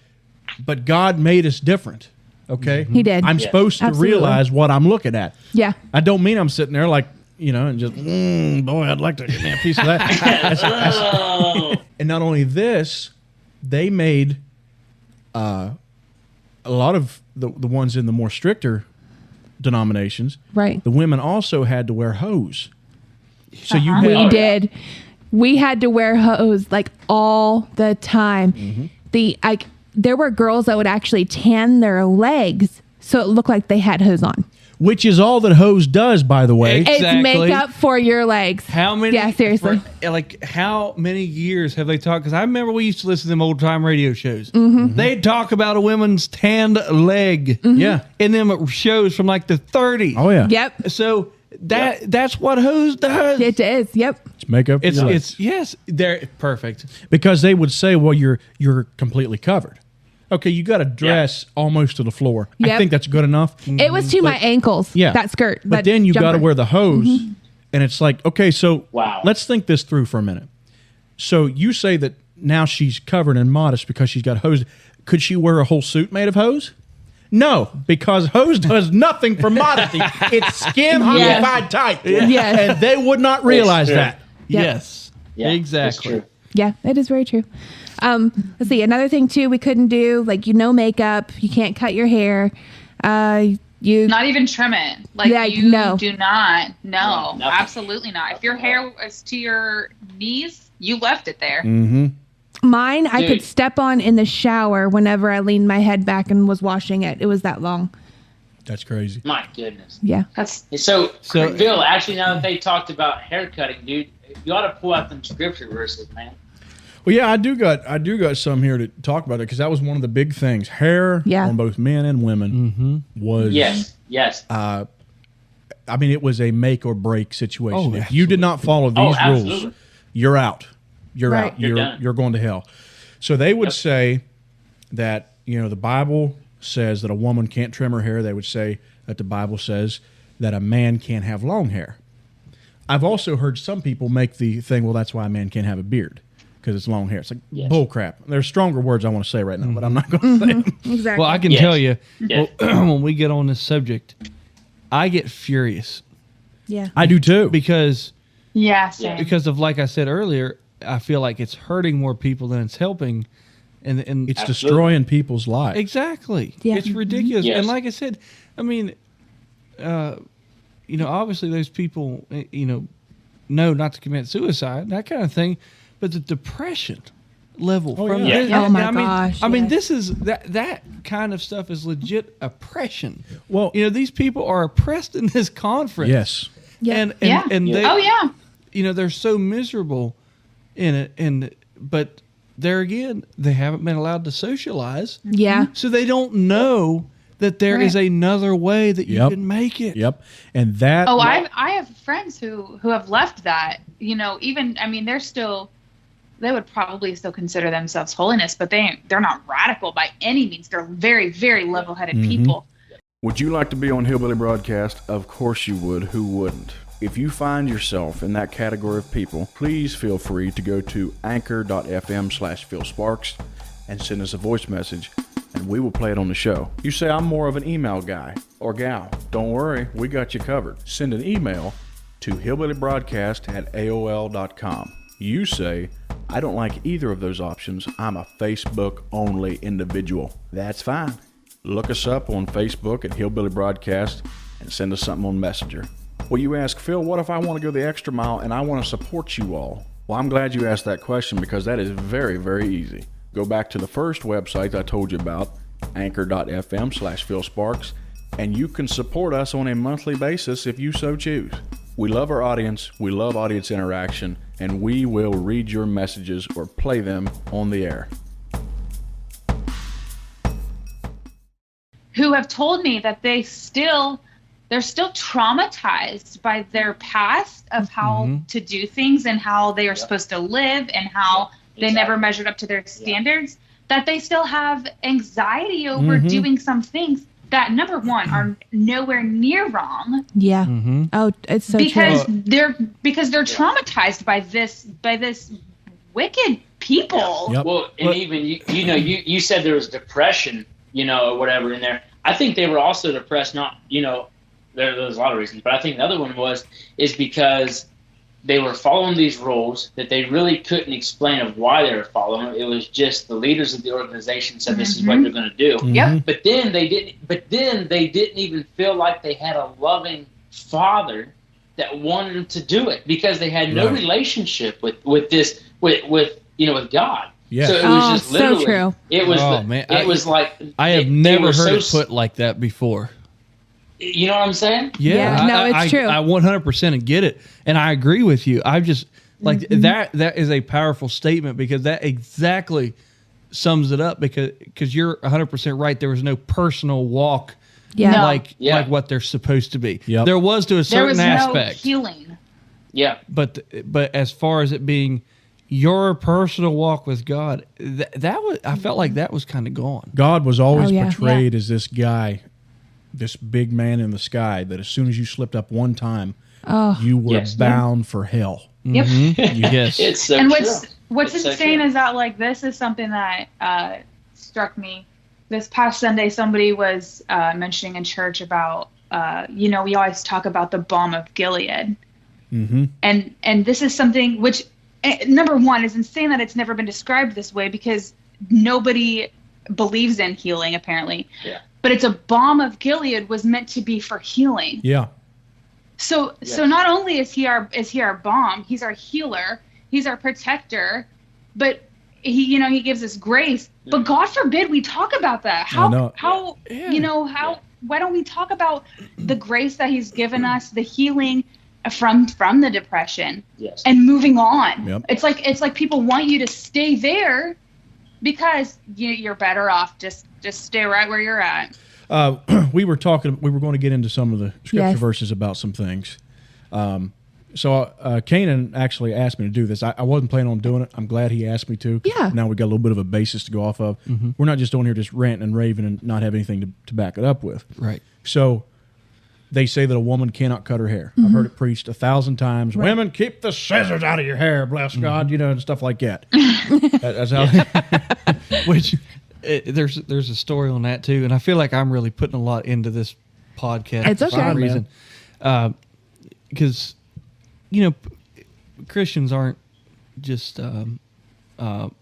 but God made us different. Okay, He did. I'm supposed to Absolutely. realize what I'm looking at. Yeah. I don't mean I'm sitting there like, and just, boy, I'd like to get me a piece of that. And not only this, they made a lot of the ones in the more stricter denominations. Right. The women also had to wear hose. So you We had, did. We had to wear hose like all the time. There were girls that would actually tan their legs so it looked like they had hose on. which is all that hose does, by the way. It's makeup for your legs. How many? Yeah, seriously. How many years have they talked? Because I remember we used to listen to them old time radio shows. Mm-hmm. They'd talk about a woman's tanned leg. Yeah. In them shows from like the 30s. Oh, yeah. Yep. So that's what hose does. It is. Yep. It's makeup. It's yes, they're perfect. Because they would say, well, you're completely covered. Okay, you got to dress almost to the floor. I Yep. think that's good enough. It was to my ankles. Yeah. That skirt. But that then you got to jumper. wear the hose. And it's like, okay, so Wow. let's think this through for a minute. So you say that now she's covered and modest because she's got hose. Could she wear a whole suit made of hose? No, because hose does nothing for modesty. It's skin occupied tight. Yes. And they would not realize true. that. Yep. Yes. Yeah, exactly. that's true. Yeah, it is very true. Let's see. Another thing too, we couldn't do makeup. You can't cut your hair. You Not even trim it. Like Yeah, you no. do not. No, nothing. absolutely not. If your hair is to your knees, you left it there. mine, I could Dude. step on in the shower whenever I leaned my head back and was washing it. It was that long. That's crazy. My goodness. Yeah. That's So, So- Bill, actually, now that they talked about hair cutting, dude, you ought to pull out them scripture verses, man. Well, yeah, I do got some here to talk about it because that was one of the big things. Hair Yeah. on both men and women was Yes, yes. I mean, it was a make or break situation. Oh, if you did not follow these rules, absolutely. you're out. You're Right. out. You're done. You're going to hell. So they would say that, the Bible says that a woman can't trim her hair. They would say that the Bible says that a man can't have long hair. I've also heard some people make the thing, well, that's why a man can't have a beard, because it's long hair. It's like bull crap. There's stronger words I want to say right now, but I'm not going to say them. Exactly. Well, I can tell you, when we get on this subject, I get furious yeah. I do too. because Yeah, same. of, like I said earlier, I feel like it's hurting more people than it's helping. And It's destroying people's lives. exactly. Yeah. It's ridiculous. Yes. And like I said, I mean, obviously those people, know not to commit suicide, that kind of thing, but the depression level from yeah. this, Oh, my I mean, gosh, I mean, yes. this is that kind of stuff is legit oppression. Well, These people are oppressed in this conference. yes. Yeah. And Yeah. they, Oh yeah. they're so miserable in it, but there again, they haven't been allowed to socialize, Yeah. so they don't know that there is another way that you Yep. can make it. Yep. And that. Oh, I have friends who have left that. Even they would probably still consider themselves holiness, but they're not radical by any means. They're very, very level-headed people. Would you like to be on Hillbilly Broadcast? Of course you would. Who wouldn't? If you find yourself in that category of people, please feel free to go to anchor.fm/PhilSparks and send us a voice message, and we will play it on the show. You say, I'm more of an email guy or gal. Don't worry, we got you covered. Send an email to hillbillybroadcast@aol.com. You say, I don't like either of those options. I'm a Facebook-only individual. That's fine. Look us up on Facebook at Hillbilly Broadcast and send us something on Messenger. Well, you ask, Phil, what if I want to go the extra mile and I want to support you all? Well, I'm glad you asked that question because that is very, very easy. Go back to the first website I told you about, anchor.fm/PhilSparks, and you can support us on a monthly basis if you so choose. We love our audience, we love audience interaction, and we will read your messages or play them on the air. Who have told me that they're still traumatized by their past of how to do things and how they are supposed to live and how they never measured up to their standards, that they still have anxiety over doing some things that, number one, are nowhere near wrong. Yeah. Oh, it's so because true. they're traumatized by this wicked people. Yep. Well, and even you said there was depression, or whatever in there. I think they were also depressed. Not, there's a lot of reasons, but I think the other one is because they were following these rules that they really couldn't explain of why they were following them. It was just the leaders of the organization said this is what you're going to do. Yep. But then they didn't even feel like they had a loving father that wanted them to do it because they had no relationship with God. Yeah. So it was just so literally true. It was I have never heard it put like that before. You know what I'm saying? Yeah, no, it's true. I 100% get it, and I agree with you. I just like that. That is a powerful statement because that exactly sums it up. Because you're 100% right. There was no personal walk, Yeah. like what they're supposed to be. Yep. There was to a There certain was aspect, no healing. Yeah. but as far as it being your personal walk with God, that was I felt like that was kind of gone. God was always Oh, yeah. portrayed as this guy, this big man in the sky, that as soon as you slipped up one time, you were bound for hell. Yep. Yes. It's so And true. what's It's so insane true. is that this is something that struck me. This past Sunday, somebody was mentioning in church about we always talk about the balm of Gilead, and this is something which, number one, is insane that it's never been described this way because nobody believes in healing apparently. Yeah. But it's a balm of Gilead was meant to be for healing. Yeah. So not only is he our balm, he's our healer, he's our protector, but he gives us grace. But God forbid we talk about that. Why don't we talk about the grace that he's given us, the healing from the depression, and moving on. Yep. It's like people want you to stay there because you're better off just stay right where you're at. We were going to get into some of the scripture Yes. verses about some things. So Kanan actually asked me to do this. I wasn't planning on doing it. I'm glad he asked me to. Yeah. Now we got a little bit of a basis to go off of. We're not just on here just ranting and raving and not have anything to back it up with. Right. So they say that a woman cannot cut her hair. I've heard it preached 1,000 times. Right. Women, keep the scissors out of your hair, bless God, and stuff like that. That's how. Which there's a story on that too, and I feel like I'm really putting a lot into this podcast It's for some okay. reason, because Christians aren't just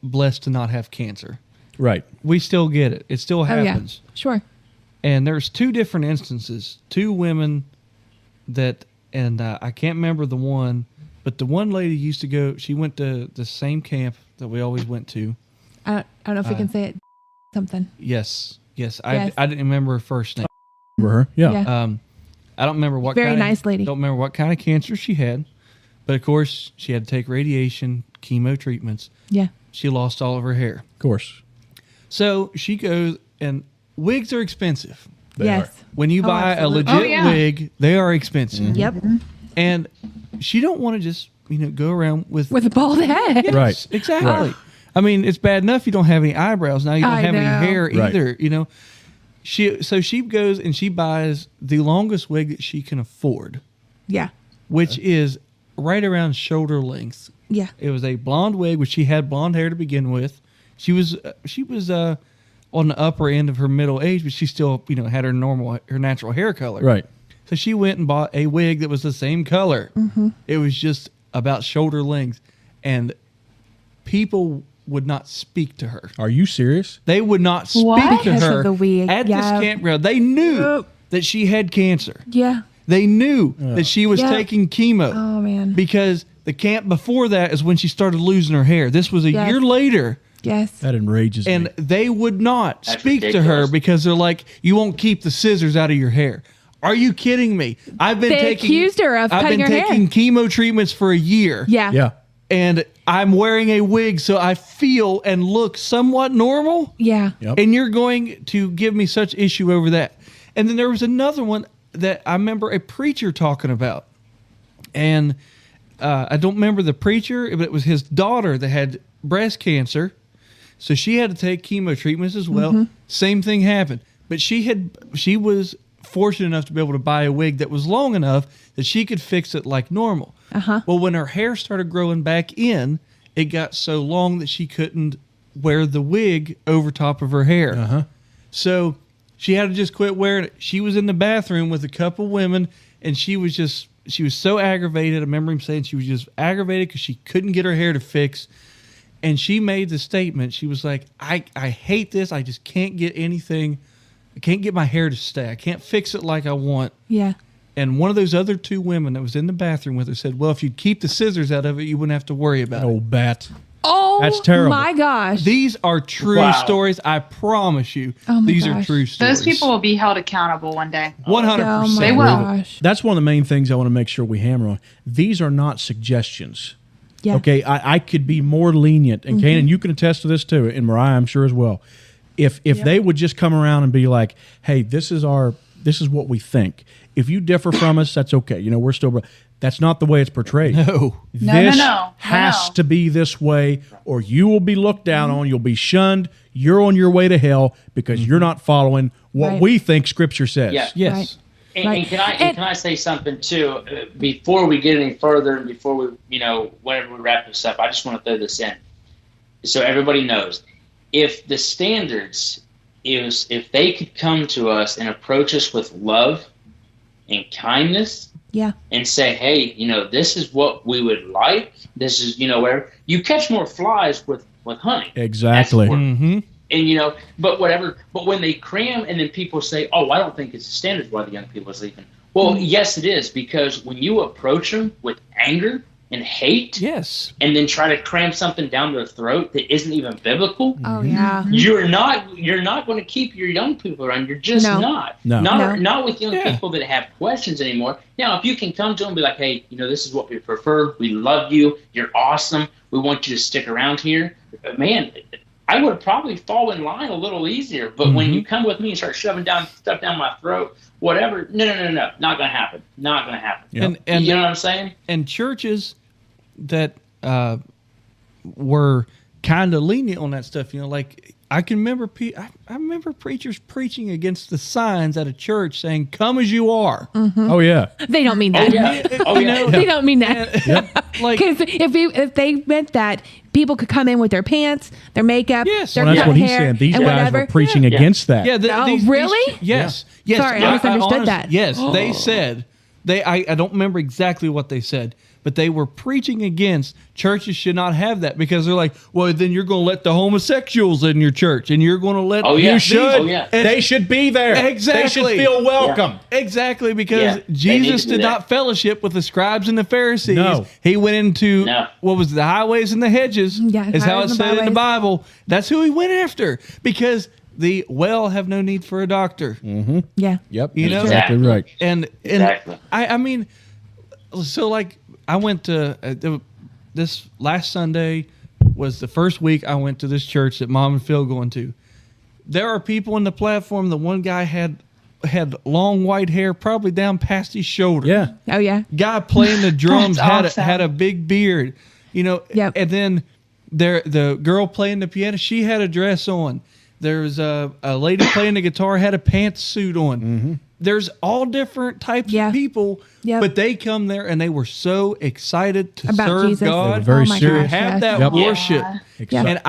blessed to not have cancer. Right. We still get it. It still happens. Oh, yeah. Sure. And there's two different instances. Two women that, and I can't remember the one, but the one lady used to go. She went to the same camp that we always went to. I don't know if we can say it. Something. Yes. Yes. I didn't remember her first name. Remember her? Yeah. Yeah. I don't remember what Very kind nice lady. Don't remember what kind of cancer she had, but of course she had to take radiation, chemo treatments. Yeah. She lost all of her hair. Of course. So she goes, and wigs are expensive. Yes. When you buy a absolutely. legit wig, they are expensive. Yep. And she don't want to just go around with With a bald head. Yes, Right. exactly. Right. I mean, it's bad enough you don't have any eyebrows. Now you don't I have know. any hair Right. either. She goes and she buys the longest wig that she can afford, Yeah. which is right around shoulder length. Yeah. It was a blonde wig, which she had blonde hair to begin with. She was on the upper end of her middle age, but she still had her natural hair color. Right. So she went and bought a wig that was the same color. Mm-hmm. It was just about shoulder length, and people would not speak to her. Are you serious? They would not speak What? to Because of her the wig, at yeah. this campground. They knew Yep. that she had cancer. Yeah. They knew that she was Yeah. taking chemo. Oh, man. Because the camp before that is when she started losing her hair. This was a Yes. year later. Yes. That enrages And me. they would not That's speak to her ridiculous. because they're like, you won't keep the scissors out of your hair. Are you kidding me? I've been They accused her of cutting her hair. taking chemo treatments for a year. Yeah. Yeah. And I'm wearing a wig so I feel and look somewhat normal. Yeah. Yep. And you're going to give me such issue over that. And then there was another one that I remember a preacher talking about. And I don't remember the preacher, but it was his daughter that had breast cancer. So she had to take chemo treatments as well. Mm-hmm. Same thing happened. But she was fortunate enough to be able to buy a wig that was long enough that she could fix it like normal. Uh-huh. Well, when her hair started growing back in, it got so long that she couldn't wear the wig over top of her hair. Uh-huh. So she had to just quit wearing it. She was in the bathroom with a couple women, and she was so aggravated. I remember him saying she was just aggravated because she couldn't get her hair to fix. And she made the statement. She was like, I hate this. I just can't get anything. I can't get my hair to stay. I can't fix it like I want. Yeah. And one of those other two women that was in the bathroom with her said, well, if you'd keep the scissors out of it, you wouldn't have to worry about it. Old bat. Oh, That's terrible. my gosh. These are true Wow. stories. I promise you. Oh my These are gosh. true stories. Those people will be held accountable one day. 100%. Oh, my They will. gosh. That's one of the main things I want to make sure we hammer on. These are not suggestions. Yeah. Okay, I could be more lenient, and Kanan, you can attest to this too, and Mariah, I'm sure as well. If they would just come around and be like, "Hey, this is what we think. If you differ from us, that's okay. We're still." That's not the way it's portrayed. No. This No. has to be this way, or you will be looked down on. You'll be shunned. You're on your way to hell because you're not following what Right. we think Scripture says. Yeah. Yes. Right. And, Right. and can I say something too before we get any further and before we whenever we wrap this up? I just want to throw this in so everybody knows if the standards is if they could come to us and approach us with love and kindness Yeah. and say, hey, this is what we would like. This is where you catch more flies with honey. Exactly. That's what- Mm-hmm. And but whatever. But when they cram, and then people say, "Oh, I don't think it's the standards why the young people is leaving." Well, yes, it is, because when you approach them with anger and hate, Yes. and then try to cram something down their throat that isn't even biblical, Oh, yeah. you're not going to keep your young people around. You're just No. not. No. Not with young Yeah. people that have questions anymore. Now, if you can come to them and be like, "Hey, this is what we prefer. We love you. You're awesome. We want you to stick around here." Man, I would probably fall in line a little easier. But when you come with me and start shoving stuff down my throat, whatever, no, not going to happen. Not going to happen. Yep. And you know what I'm saying? And churches that were kind of lenient on that stuff, like I can remember I remember preachers preaching against the signs at a church saying, "Come as you are." Oh yeah. They don't mean that. They don't mean that. Like, Because if they meant that, people could come in with their pants, their makeup, Yes. their Well, that's cut what he's hair, saying. These and guys whatever. were preaching against that. Really? Yes. Sorry, I misunderstood that. Yes, they said I don't remember exactly what they said, but they were preaching against churches should not have that because they're like, well, then you're going to let the homosexuals in your church, and you're going to let You should. Oh, yeah. They should be there. Exactly. They should feel welcome. Exactly, because Yeah, Jesus they need to do did that. not fellowship with the scribes and the Pharisees. No. He went into what was the highways and the hedges, Yeah, is how highways it's and said in the byways. Bible. That's who he went after because the well have no need for a doctor. Yeah. Yep. You know? exactly right. And Exactly. I mean, so like I went to this last Sunday was the first week I went to this church that Mom and Phil going to. There are people in the platform. The one guy had long white hair, probably down past his shoulder. Yeah. Oh yeah. Guy playing the drums That's had a awesome. big beard. Yep. And then the girl playing the piano, she had a dress on. There's a lady playing the guitar, had a pantsuit on. There's all different types of people, but they come there and they were so excited to About serve Jesus. God, They were very Oh my serious. gosh, have yes. that Yep. worship. Yeah. And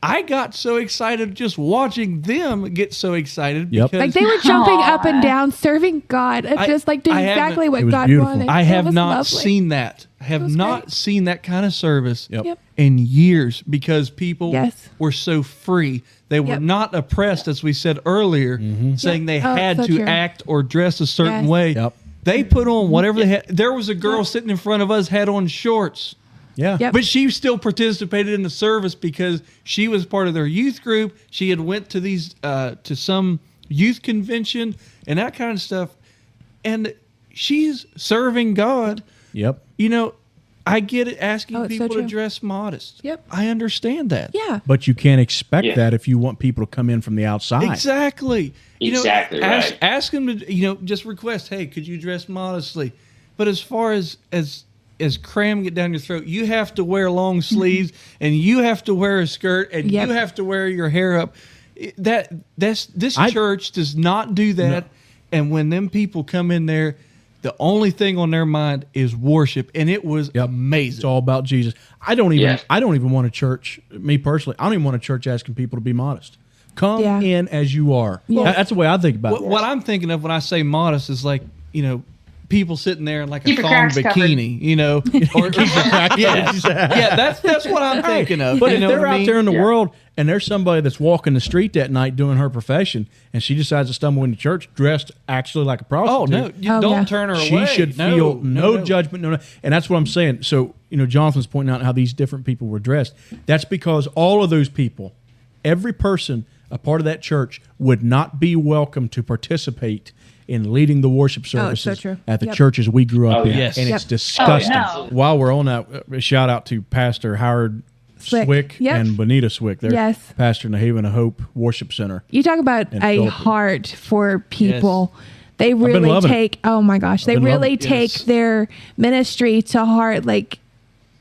I got so excited just watching them get so excited Yep. because Like they were jumping up and down, serving God, and just like doing I haven't- exactly It what was God beautiful. wanted. I It have was not lovely. seen that. I have was not great. seen that kind of service Yep. in years because people Yes. were so free. They were Yep. not oppressed, as we said earlier, saying they Oh, had so to true. act or dress a certain Yes. way. Yep. They put on whatever they had. There was a girl sitting in front of us had on shorts. Yeah. Yep. But she still participated in the service because she was part of their youth group. She had went to these to some youth convention and that kind of stuff. And she's serving God. Yep. I get it asking Oh, it's so people to true. dress modest. Yep. I understand that. Yeah. But you can't expect Yeah. that if you want people to come in from the outside. Exactly. Exactly right. Ask them to, just request, hey, could you dress modestly? But as far as cramming it down your throat, you have to wear long sleeves and you have to wear a skirt and Yep. you have to wear your hair up. This church does not do that. No. And when them people come in there, the only thing on their mind is worship, and it was amazing. It's all about Jesus. I don't even want a church, me personally, I don't even want a church asking people to be modest. Come in as you are. Yeah. That's the way I think about it. What I'm thinking of when I say modest is like, people sitting there in like Keep a your thong cracks bikini, that's what I'm thinking of. But you if know they're what I out mean? there in the world and there's somebody that's walking the street that night doing her profession and she decides to stumble into church dressed actually like a prostitute. Oh no! You Oh, don't yeah. turn her She away. should feel no judgment, no, and that's what I'm saying. So, Jonathan's pointing out how these different people were dressed. That's because all of those people, every person a part of that church, would not be welcome to participate in leading the worship services so true. at the Yep. churches we grew up in. yes. And Yep. it's disgusting. Oh, no. While we're on that, a shout out to Pastor Howard Swick Yep. and Bonita Swick. They're Yes. pastor in the Haven of Hope Worship Center. You talk about And a Philippines. heart for people. They been really loving it. take, oh my gosh, they been loving really it. take Yes. their ministry to heart. Like,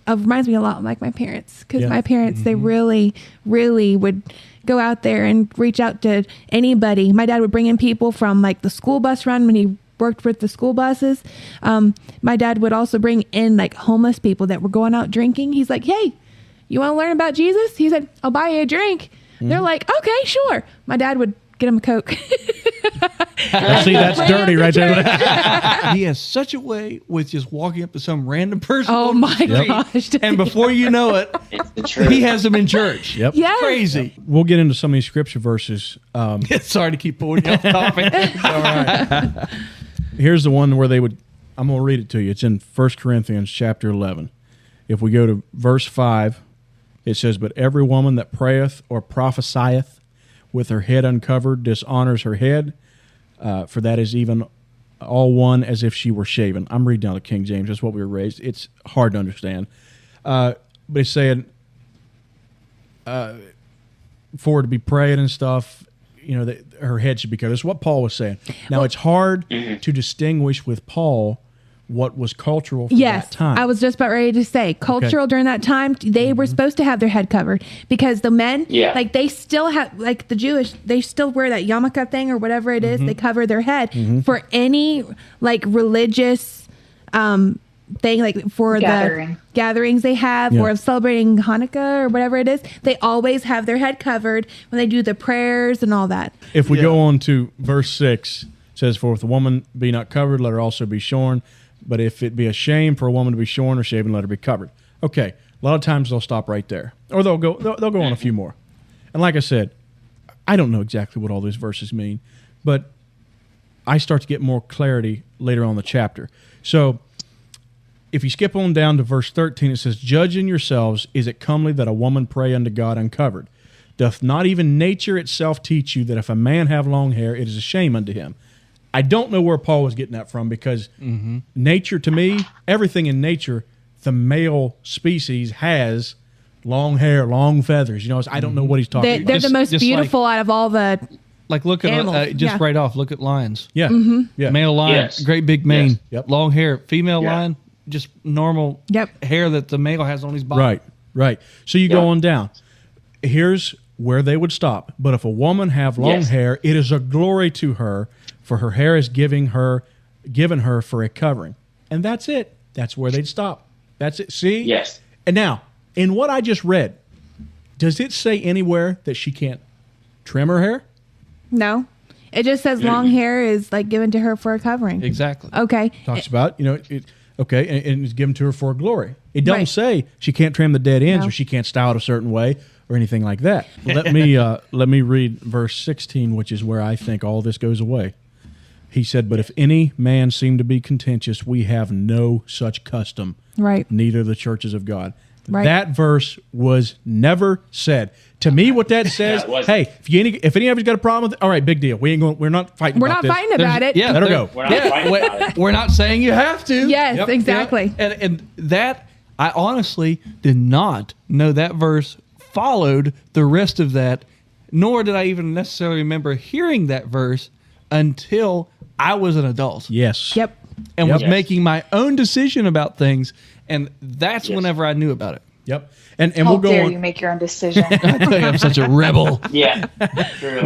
it reminds me a lot like my parents, because Yeah. my parents, they really, really would go out there and reach out to anybody. My dad would bring in people from like the school bus run when he worked with the school buses. My dad would also bring in like homeless people that were going out drinking. He's like, hey, you want to learn about Jesus? He said, I'll buy you a drink. They're like, okay, sure. My dad would get him a Coke. See, that's dirty right there. He has such a way with just walking up to some random person. Oh on the my street, gosh. And before you know it, It's the truth. he has them in church. Yep. Yes. Crazy. We'll get into some of these scripture verses. Sorry to keep pulling you off topic. Here's the one where I'm going to read it to you. It's in 1 Corinthians chapter 11. If we go to verse 5, it says, "But every woman that prayeth or prophesieth with her head uncovered dishonors her head, for that is even all one as if she were shaven." I'm reading out of King James. That's what we were raised. It's hard to understand. But it's saying, for her to be praying and stuff, that her head should be covered. That's what Paul was saying. Now, it's hard to distinguish with Paul what was cultural for that time. I was just about ready to say cultural during that time. They were supposed to have their head covered because the men, like they still have, like the Jewish, they still wear that yarmulke thing or whatever it is. They cover their head for any like religious thing, like for the gatherings they have or celebrating Hanukkah or whatever it is. They always have their head covered when they do the prayers and all that. If we go on to verse 6, it says, "For if the woman be not covered, let her also be shorn. But if it be a shame for a woman to be shorn or shaven, let her be covered." Okay, a lot of times they'll stop right there, or they'll go on a few more. And like I said, I don't know exactly what all these verses mean, but I start to get more clarity later on in the chapter. So if you skip on down to verse 13, it says, "Judge in yourselves, is it comely that a woman pray unto God uncovered? Doth not even nature itself teach you that if a man have long hair, it is a shame unto him?" I don't know where Paul was getting that from because nature, to me, everything in nature, the male species has long hair, long feathers. I don't know what he's talking about. They're the most beautiful out of all the Like look at animals. right off. Look at lions. Yeah, yeah. Male lion, great big mane, long hair. Female lion, just normal hair that the male has on his body. Right. So you go on down. Here's where they would stop. "But if a woman have long hair, it is a glory to her, for her hair is given her for a covering." And that's it. That's where they'd stop. That's it. See? Yes. And now, in what I just read, does it say anywhere that she can't trim her hair? No. It just says long hair is like given to her for a covering. Exactly. Okay. Talks about, and it's given to her for glory. It doesn't say she can't trim the dead ends or she can't style it a certain way or anything like that. Let me read verse 16, which is where I think all this goes away. He said, "But if any man seem to be contentious, we have no such custom, neither the churches of God." That verse was never said. To me, what that says, hey, if any of you's got a problem with it, all right, big deal. We're not fighting about this. We're not fighting about it. Yeah, let her go. We're not fighting about it. We're not saying you have to. Yes, exactly. And that, I honestly did not know that verse followed the rest of that, nor did I even necessarily remember hearing that verse until I was an adult. Yes. Yep. And was making my own decision about things, and that's whenever I knew about it. Yep. And How we'll go dare on. you make your own decision? I think I'm such a rebel. Yeah. True.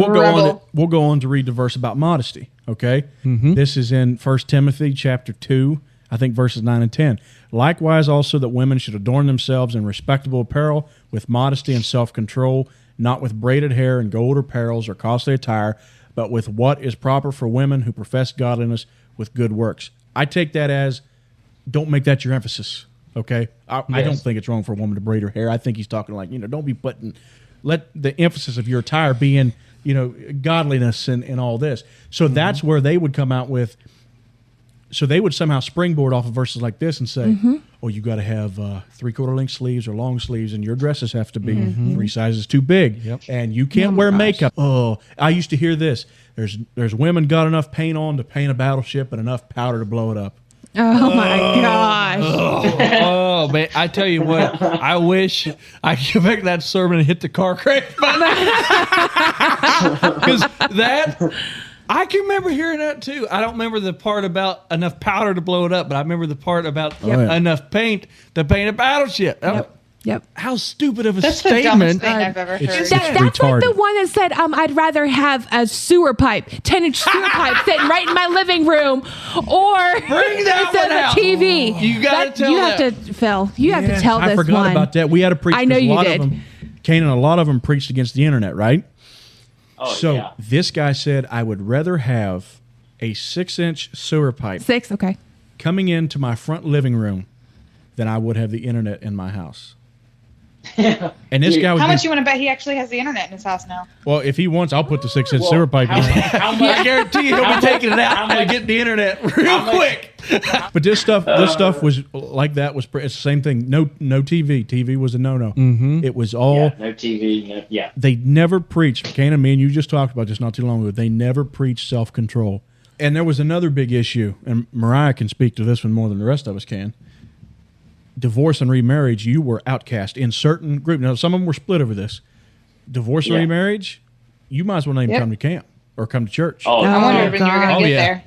We'll go on to read the verse about modesty. Okay. This is in 1 Timothy chapter 2, I think verses 9 and 10. "Likewise also that women should adorn themselves in respectable apparel with modesty and self-control, not with braided hair and gold or pearls or costly attire, but with what is proper for women who profess godliness with good works." I take that as, don't make that your emphasis. Okay, I don't think it's wrong for a woman to braid her hair. I think he's talking like, don't be let the emphasis of your attire be in, godliness and all this. So that's where they would come out with. So they would somehow springboard off of verses like this and say, "Oh, you got to have 3/4 length sleeves or long sleeves, and your dresses have to be 3 sizes too big, and you can't wear makeup." Oh, I used to hear this. There's women got enough paint on to paint a battleship and enough powder to blow it up. Oh my gosh. Oh, man, I tell you what, I wish I could go back to that sermon and hit the car crash button. Because I can remember hearing that too. I don't remember the part about enough powder to blow it up, but I remember the part about enough paint to paint a battleship. Yep. How stupid of a That's the dumbest statement. thing I've ever heard. It's That's retarded. like the one that said, "I'd rather have a sewer pipe, 10-inch sewer pipe sitting right in my living room, or Bring that instead one of out. a TV." You gotta tell You that. have to, Phil. You have to tell this I forgot one. about that. We had a preach. I know because a you lot did. Of them, Kanan, a lot of them preached against the internet, right? Oh, So yeah. this guy said, "I would rather have a 6-inch sewer pipe 6, okay. coming into my front living room than I would have the internet in my house." And this guy was How much you want to bet he actually has the internet in his house now? well, if he wants, I'll put the 6-inch sewer pipe in. How I much? guarantee you he'll be taking it out and getting the internet real quick. But this stuff was like that. It's the same thing. No TV. TV was a no. It was all. Yeah, no TV. They never preached. Kanan, me and you just talked about this not too long ago. They never preached self-control. And there was another big issue, and Mariah can speak to this one more than the rest of us can. Divorce and remarriage, you were outcast in certain groups. Now, some of them were split over this. divorce or Yeah. remarriage, you might as well not even Yep. come to camp or come to church. Oh, I wondered when you were God. going Oh, to get yeah. there.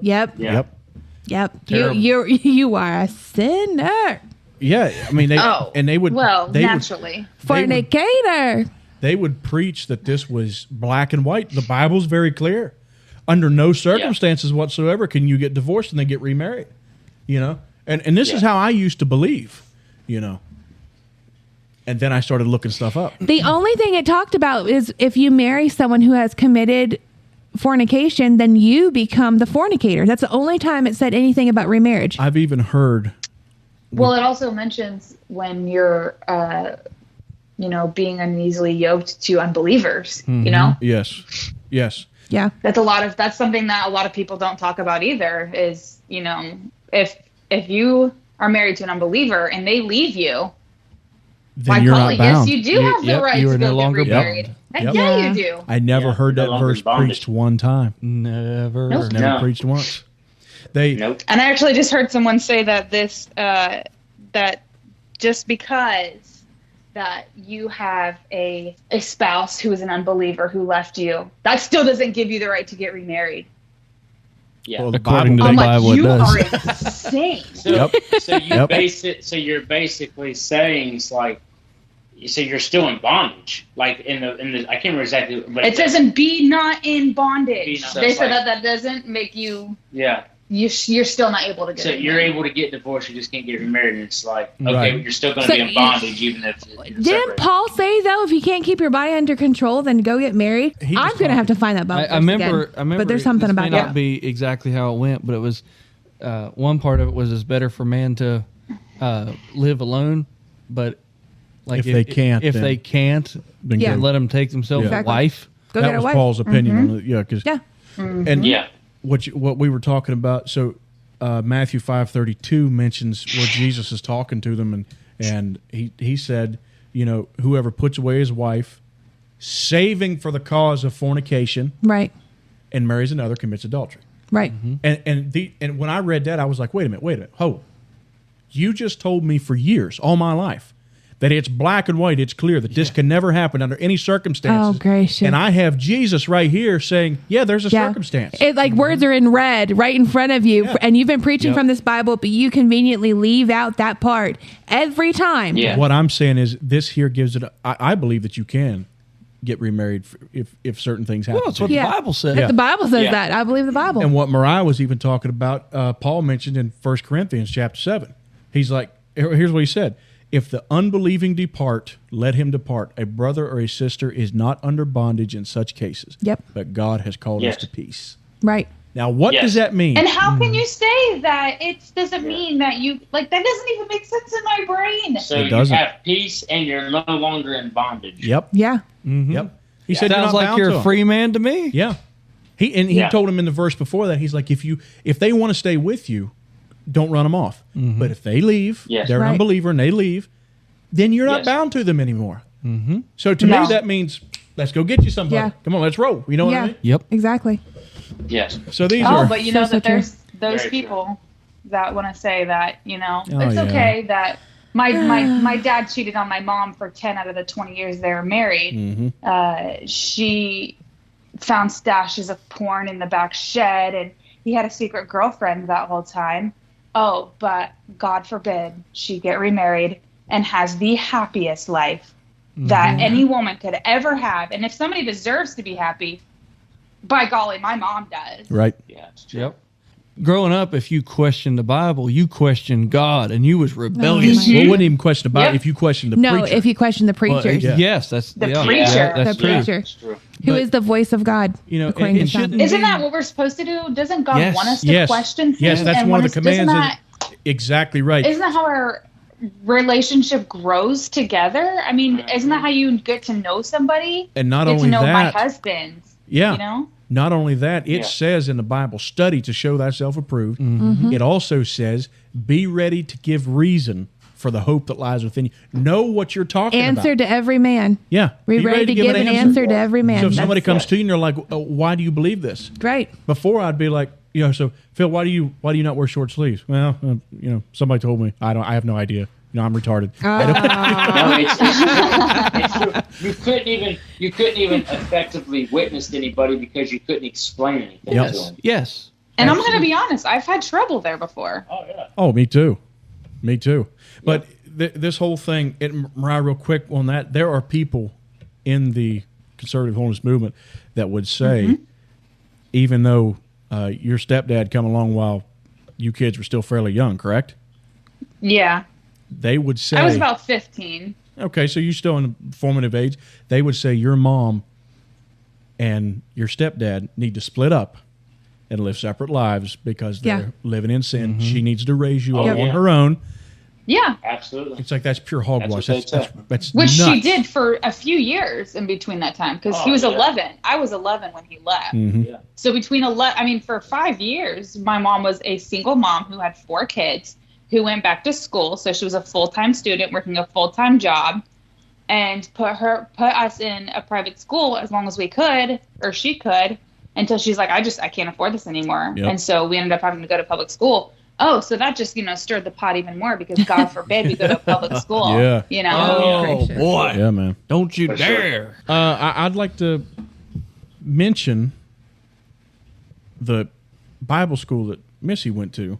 Yep. yeah. Yep. Yep. Terrible. You are a sinner. Yeah. I mean, they would well, they would, naturally. Fornicator. they would preach that this was black and white. The Bible's very clear. Under no circumstances whatsoever can you get divorced and then get remarried. You know? And this is how I used to believe, you know. And then I started looking stuff up. The only thing it talked about is if you marry someone who has committed fornication, then you become the fornicator. That's the only time it said anything about remarriage. I've even heard Well, it also mentions when you're, being uneasily yoked to unbelievers. You know, yes. Yeah. that's something that a lot of people don't talk about either. Is if you are married to an unbeliever and they leave you, Then by you're golly, not bound. yes, you do have the Yep, right you to are no go get longer remarried. bound. Heck Yep. yeah, Yeah. you do. I never Yeah, heard no that longer verse bondage. preached one time. Never. Nope. Never No. preached once. They Nope. And I actually just heard someone say that that just because that you have a spouse who is an unbeliever who left you, that still doesn't give you the right to get remarried. Yeah. well, the According Bible, to I'm the like, Bible, it you does. are insane. So, Yep. so you Yep. base it. So you're basically saying it's like, so you're still in bondage. Like in the I can't remember exactly. But It says, "And be not in Be bondage." not- They so said it's that doesn't make you. yeah. You're still not able to get. So you're remarried. able to get divorced, you just can't get remarried. And it's like, okay, Right. but you're still going So to be in you- bondage even if you're Didn't separated. Paul say though, if you can't keep your body under control, then go get married? He I'm was gonna have to find that Bible I verse remember. again. I remember. But there's something this about may that. not be exactly how it went, but it was one part of it was it's better for man to live alone, but like If they can't, if then- they can't, then Yeah. go. let them take themselves Yeah. a Exactly. wife. Go that get a was wife. Paul's opinion on it. Yeah, 'cause- Yeah. and Yeah. what we were talking about. So Matthew 5:32 mentions where Jesus is talking to them, and he said, whoever puts away his wife, saving for the cause of fornication, Right. and marries another commits adultery. Right. And when I read that, I was like, wait a minute, you just told me for years, all my life, that it's black and white, it's clear that this can never happen under any circumstances. Oh, gracious. And I have Jesus right here saying, yeah, there's a Yeah. circumstance. It like words are in red right in front of you, Yeah. and you've been preaching Yep. from this Bible, but you conveniently leave out that part every time. Yeah. What I'm saying is this here gives it, I believe that you can get remarried if certain things happen. Well, that's to what you. Yeah. the Bible said. The Bible says Yeah. that. I believe the Bible. And what Mariah was even talking about, Paul mentioned in 1 Corinthians chapter 7. He's like, here's what he said. If the unbelieving depart, let him depart. A brother or a sister is not under bondage in such cases. Yep. But God has called Yes. us to peace. Right. Now, what Yes. does that mean? And how can you say that it doesn't mean that you like that doesn't even make sense in my brain? So It you doesn't. have peace and you're no longer in bondage. Yep. Yeah. Yep. He said, Sounds you're not like bound you're to a them. free man to me. Yeah. He Yeah. told him in the verse before that, he's like, if they want to stay with you, don't run them off. But if they leave, Yes. they're Right. an unbeliever and they leave, then you're not Yes. bound to them anymore. So to No. me, that means let's go get you somebody. Yeah. Come on, let's roll. You know what Yeah. I mean? Yep. Exactly. Yes. So these Oh, are. but you know So that true. there's those Very true. people that want to say that Oh, it's yeah. okay that my dad cheated on my mom for 10 out of the 20 years they were married. She found stashes of porn in the back shed, and he had a secret girlfriend that whole time. Oh, but God forbid she get remarried and has the happiest life that any woman could ever have. And if somebody deserves to be happy, by golly, my mom does. Right. Yeah, it's true. Yep. Growing up, if you questioned the Bible, you questioned God, and you was rebellious. Well, it wouldn't even question about Yep. if you question the No, preacher. if you question the Well, preachers, Yeah. Yes, that's The yeah, preacher. yeah, that's The true. preacher. It's true. who but- is the voice of God, and according to it John. shouldn't- Isn't that what we're supposed to do? Doesn't God Yes. want us to Yes. question things? Yes, that's and one of want the us- doesn't commands. that- Exactly right. Isn't that how our relationship grows together? I mean, isn't that how you get to know somebody? And not get only to know my that, husband. yeah. You know? Not only that, it Yeah. says in the Bible, study to show thyself approved. Mm-hmm. It also says, be ready to give reason for the hope that lies within you. Know what you're talking Answer about. to every man. Yeah. Be Be ready to give an answer to every man. So if somebody That's comes to you and you're like, why do you believe this? right. Before I'd be like, so Phil, why do you not wear short sleeves? Well, somebody told me. I have no idea. I'm retarded. No, it's true. You couldn't even effectively witness anybody because you couldn't explain anything to them. Yes. And I'm going to be honest, I've had trouble there before. Oh yeah. Oh, me too. But this whole thing, Mariah, real quick on that, there are people in the conservative holiness movement that would say, even though your stepdad come along while you kids were still fairly young, correct? Yeah. They would say... I was about 15. Okay, so you're still in the formative age. They would say your mom and your stepdad need to split up and live separate lives because they're living in sin. She needs to raise you all on her own. Yeah. Absolutely. It's like that's pure hogwash. That's Which nuts. she did for a few years in between that time because he was 11. I was 11 when he left. Yeah. So for 5 years, my mom was a single mom who had 4 kids who went back to school. So she was a full-time student working a full-time job and put us in a private school as long as we could, or she could, until she's like, I can't afford this anymore. Yep. And so we ended up having to go to public school. Oh, so that just, stirred the pot even more because God forbid we go to public school. Yeah. Oh, boy. Yeah, man. Don't you For dare. sure. I'd like to mention the Bible school that Missy went to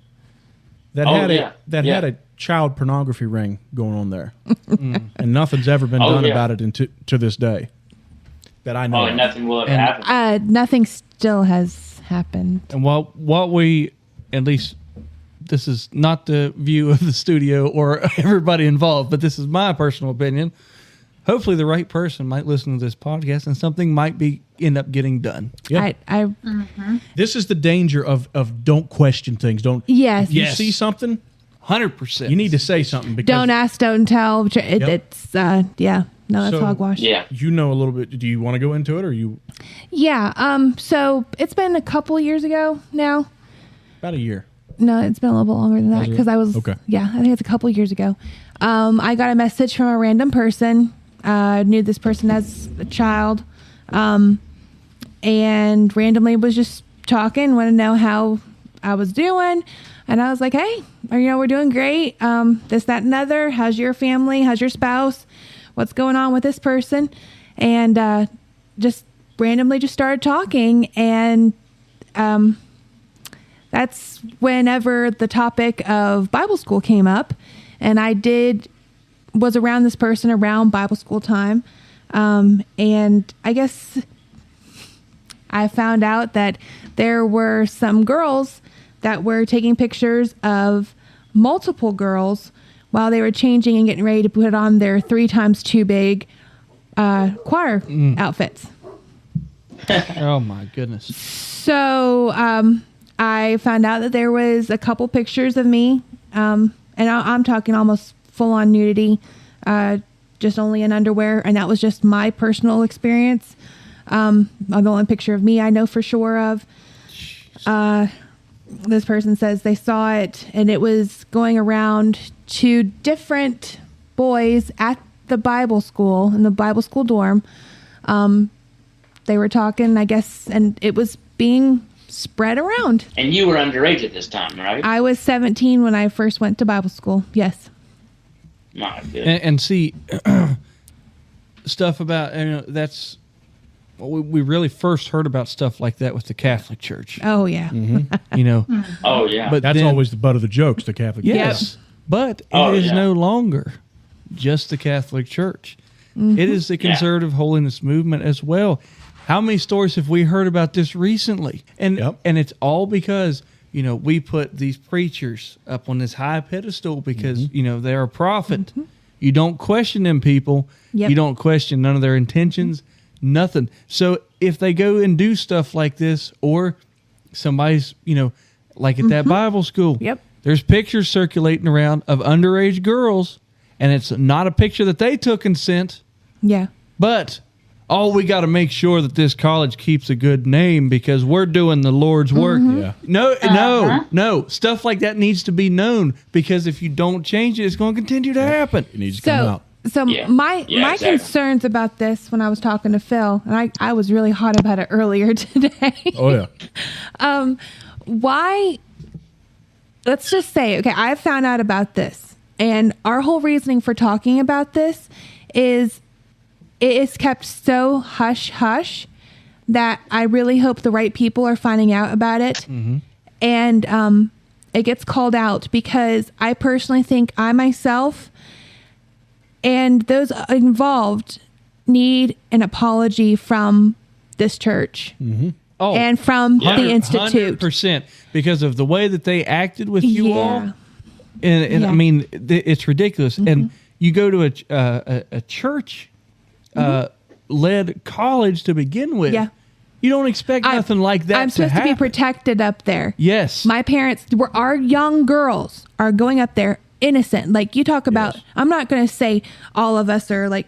that had a child pornography ring going on there, and nothing's ever been done about it to this day that I know. Oh, of. nothing will ever happen. Nothing still has happened. And while we, at least this is not the view of the studio or everybody involved, but this is my personal opinion. Hopefully the right person might listen to this podcast and something might end up getting done. Yeah. This is the danger of don't question things. Don't. Yes. You see something, 100%. you need to say something. Because Don't ask, don't tell. It's no, that's So- hogwash. Yeah. you know a little bit. Do you want to go into it, or you Yeah. So it's been a couple years ago now. about a year? No, it's been a little bit longer than that Was it? because I was. Okay. Yeah, I think it's a couple years ago. I got a message from a random person. Knew this person as a child, and randomly was just talking. Want to know how I was doing, and I was like, "Hey, we're doing great. This, that, and other. How's your family? How's your spouse? What's going on with this person?" And just randomly just started talking, and that's whenever the topic of Bible school came up, and was around this person around Bible school time. And I guess I found out that there were some girls that were taking pictures of multiple girls while they were changing and getting ready to put on their 3 times too big choir outfits. Oh my goodness. So I found out that there was a couple pictures of me, and I'm talking almost full-on nudity, just only in underwear, and that was just my personal experience. The only picture of me I know for sure of. This person says they saw it, and it was going around to different boys at the Bible school, in the Bible school dorm. They were talking, I guess, and it was being spread around. And you were underage at this time, right? I was 17 when I first went to Bible school. Yes. My goodness. And see, stuff about, that's, we really first heard about stuff like that with the Catholic Church. Oh, yeah. Oh, yeah. But That's then- always the butt of the jokes. The Catholic. Yes. But it is no longer just the Catholic Church. It is the conservative holiness movement as well. How many stories have we heard about this recently? And it's all because, we put these preachers up on this high pedestal because, they're a prophet. You don't question them people. Yep. You don't question none of their intentions, nothing. So if they go and do stuff like this, or somebody's, like at that Bible school, Yep. there's pictures circulating around of underage girls, and it's not a picture that they took and sent, Yeah. but we got to make sure that this college keeps a good name because we're doing the Lord's work. Yeah. No. Stuff like that needs to be known because if you don't change it, it's going to continue to happen. It needs to come out. So my exactly. concerns about this when I was talking to Phil, and I was really hot about it earlier today. Oh yeah. Why? Let's just say, okay, I found out about this, And our whole reasoning for talking about this is it is kept so hush hush that I really hope the right people are finding out about it. And it gets called out, because I personally think I myself and those involved need an apology from this church and from the Institute. 100%, because of the way that they acted with you all. And Yeah. I mean, it's ridiculous. And you go to a church led college to begin with. Yeah. You don't expect nothing like that I'm to supposed to happen. be protected up there. Yes. My parents were, our young girls are going up there innocent. Like you talk about, I'm not going to say all of us are like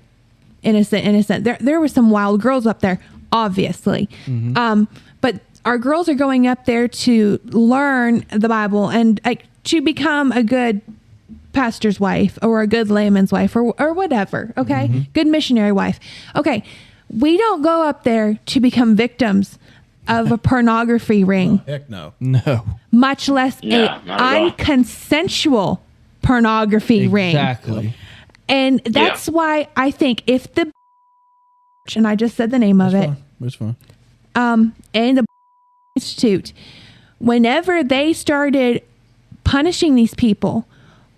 innocent. There were some wild girls up there, obviously. But our girls are going up there to learn the Bible and like to become a good pastor's wife or a good layman's wife or whatever. Okay. Good missionary wife. Okay. We don't go up there to become victims of a pornography ring, Heck no. No. much less No, a not at all. unconsensual pornography ring. Exactly. And that's why I think if the and I just said the name of it, It's fine. and the Institute, whenever they started punishing these people,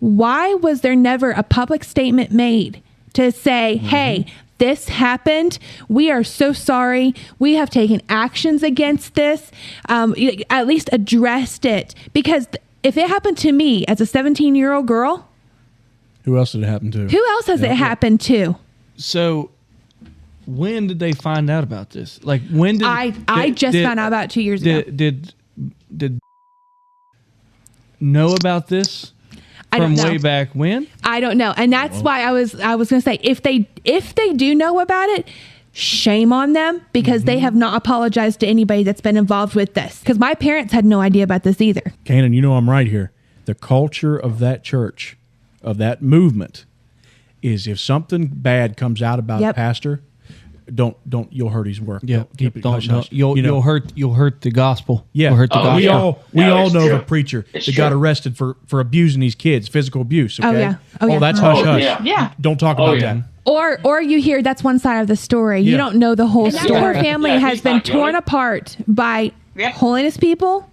why was there never a public statement made to say, hey, this happened. We are so sorry. We have taken actions against this. At least addressed it. Because if it happened to me as a 17-year-old girl, Who else did it happen to? who else has it happened to? So when did they find out about this? Like when did I just found out about 2 years ago. Did know about this I don't from know. way back when? I don't know. And that's why I was going to say, if they do know about it, shame on them, because they have not apologized to anybody that's been involved with this. Because my parents had no idea about this either. Kanan, you know I'm right here. The culture of that church, of that movement, is if something bad comes out about a pastor, don't you'll hurt his work. Yeah, Keep it don't, hush hush. you'll hurt the gospel. Yeah, You'll hurt the gospel. we all it's know of true. a preacher It's that got true. arrested for abusing these kids, physical abuse. Okay? Oh, yeah. Oh, yeah. that's hush hush. yeah. Don't talk about that. Or you hear that's one side of the story. You Yeah. don't know the whole story. Her family Yeah, has he's been not torn guilty. apart by Yeah. holiness people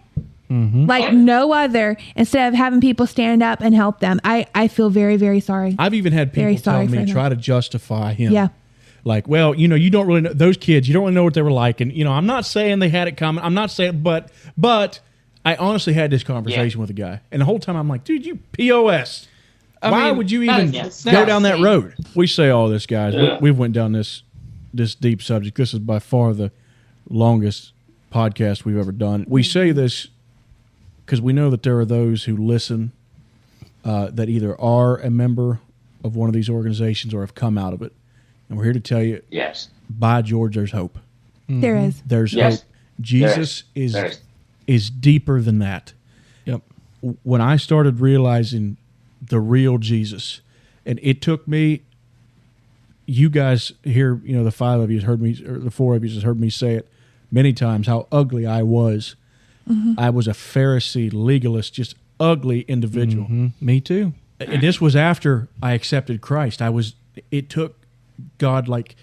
like no other, instead of having people stand up and help them. I feel very, very sorry. I've even had Very people tell sorry me, for them. try to justify him. Yeah. Like, well, you don't really know those kids. You don't really know what they were like. And, I'm not saying they had it coming. I'm not saying, but I honestly had this conversation with a guy. And the whole time I'm like, dude, you POS. Why would you even go down that road? We say all this, guys. We've went down this deep subject. This is by far the longest podcast we've ever done. We say this because we know that there are those who listen that either are a member of one of these organizations or have come out of it. And we're here to tell you, Yes. by George, there's hope. There is. There's Yes. hope. Jesus There is. is deeper than that. Yep. When I started realizing the real Jesus, and it took me, you guys here, the five of you has heard me, or the four of you has heard me say it many times, how ugly I was. I was a Pharisee, legalist, just ugly individual. Me too. And this was after I accepted Christ. It took God like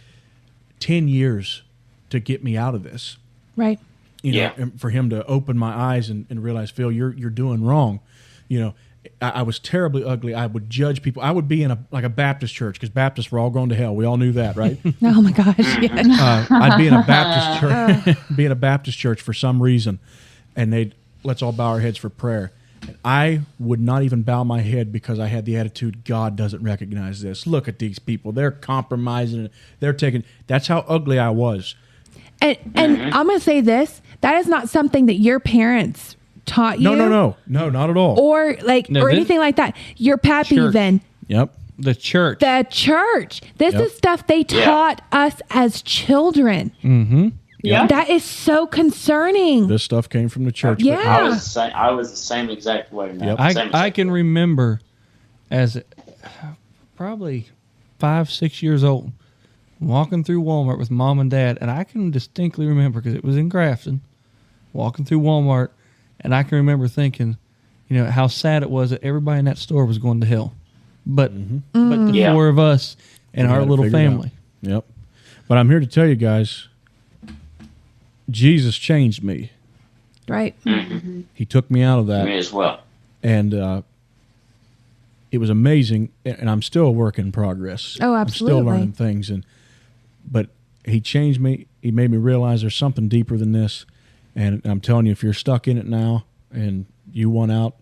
10 years to get me out of this. Right. And for him to open my eyes and realize, Phil, you're doing wrong. I was terribly ugly. I would judge people. I would be in a Baptist church, because Baptists were all going to hell. We all knew that, right? Oh my gosh. Yeah. I'd be in a Baptist church, for some reason, and let's all bow our heads for prayer. And I would not even bow my head, because I had the attitude, God doesn't recognize this. Look at these people. They're compromising. They're taking. That's how ugly I was. And I'm going to say this. That is not something that your parents taught you. No, not at all. Or anything like that. Your pappy Church. even. Yep. The church. The church. This is stuff they taught us as children. Mm-hmm. Yeah. That is so concerning. This stuff came from the church. Yeah. I was the same exact way. Man. Yep. Same I exact can way. remember as probably 5-6 years old, walking through Walmart with mom and dad, and I can distinctly remember, because it was in Grafton, walking through Walmart, and I can remember thinking, how sad it was that everybody in that store was going to hell. but the Yeah. 4 of us and We our had it little figured out. family. Yep. But I'm here to tell you guys, Jesus changed me. Right. He took me out of that. Me as well. And it was amazing, and I'm still a work in progress. Oh, I'm absolutely. still learning things, but he changed me. He made me realize there's something deeper than this, and I'm telling you, if you're stuck in it now and you want out,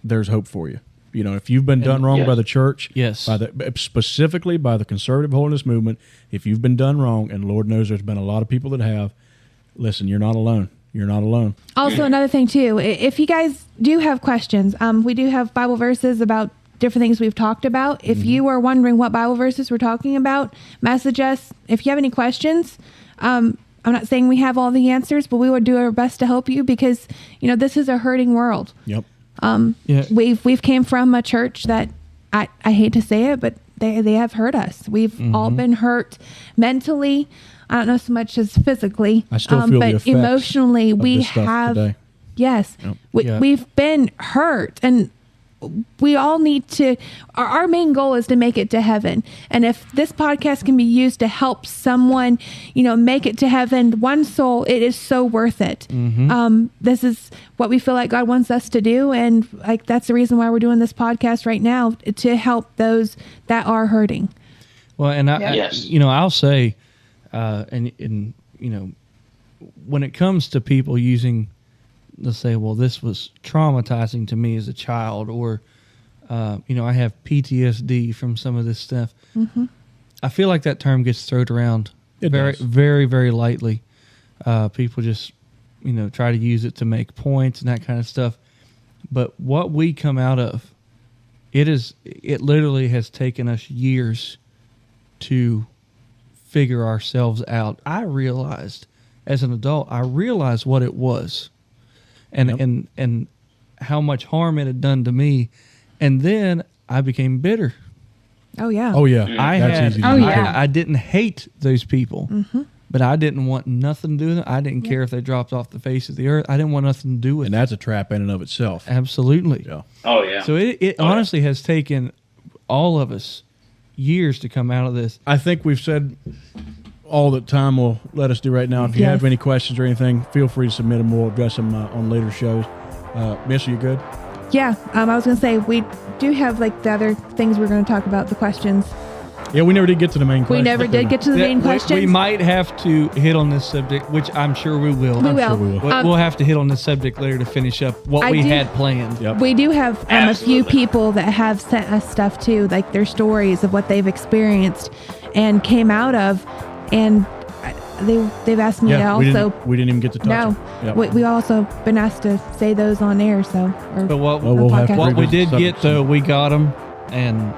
there's hope for you. You know, if you've been done wrong yes. by the church, Yes. specifically by the conservative holiness movement, if you've been done wrong, and Lord knows there's been a lot of people that have, listen, you're not alone. You're not alone. Also, another thing too, if you guys do have questions, we do have Bible verses about different things we've talked about. If you are wondering what Bible verses we're talking about, message us. If you have any questions, I'm not saying we have all the answers, but we would do our best to help you because, this is a hurting world. Yep. Yeah. We've came from a church that I hate to say it, but they have hurt us. We've all been hurt mentally. I don't know so much as physically. I still feel the but effects emotionally, of we this stuff have. today. Yes, Yep. Yeah. we've been hurt, and we all need to. Our main goal is to make it to heaven. And if this podcast can be used to help someone, make it to heaven, one soul, it is so worth it. This is what we feel like God wants us to do, and that's the reason why we're doing this podcast right now, to help those that are hurting. Well, and Yes. I'll say, and when it comes to people using, let's say, well, this was traumatizing to me as a child, or, I have PTSD from some of this stuff. I feel like that term gets thrown around It very, does. very, very lightly. People just, try to use it to make points and that kind of stuff. But what we come out of, it literally has taken us years to figure ourselves out. I realized as an adult, what it was, and how much harm it had done to me, and then I became bitter. Oh yeah. Oh yeah. I That's easy to Oh, do. yeah. I didn't hate those people, but I didn't want nothing to do with them. I didn't care if they dropped off the face of the earth. I didn't want nothing to do with And it. that's a trap in and of itself. Absolutely. Yeah. Oh yeah. So it honestly has taken all of us years to come out of this. I think we've said all that time will let us do right now. If you Yes. have any questions or anything, feel free to submit them. We'll address them on later shows. Miss, are you good? Yeah. I was gonna say we do have the other things we're gonna talk about, the questions. Yeah, we never did get to the main question. We never did get to the main We questions. might have to hit on this subject, which I'm sure we will. We will. sure we will. We'll have to hit on this subject later to finish up what I we do- had planned. Yep. We do have a few Absolutely. people that have sent us stuff too, like their stories of what they've experienced and came out of, and they've asked me to Yeah, also. we didn't even get to touch No, them. Yep. we also been asked to say those on air. So, But what, Well, we'll have to podcast. what we revisit did subjects. get though, we got them, and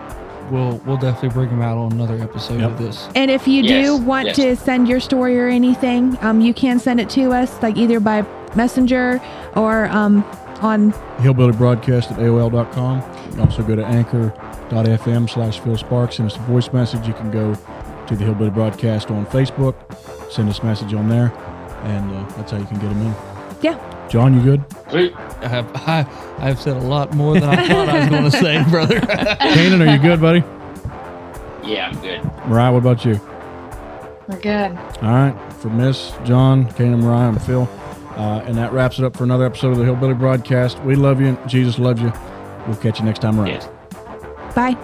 we'll definitely bring them out on another episode Yep. of this. and if you do Yes, want yes. to send your story or anything, you can send it to us, either by messenger or on. Hillbillybroadcast at AOL.com. You can also go to anchor.fm/Phil Sparks. Send us a voice message. You can go to the Hillbilly Broadcast on Facebook. Send us a message on there. And that's how you can get them in. Yeah. John, you good? Sweet. I've said a lot more than I thought I was going to say, brother. Kanan, are you good, buddy? Yeah, I'm good. Mariah, what about you? We're good. All right. For Miss, John, Kanan, Mariah, and Phil. And that wraps it up for another episode of the Hillbilly Broadcast. We love you. Jesus loves you. We'll catch you next time around. Yes. Bye.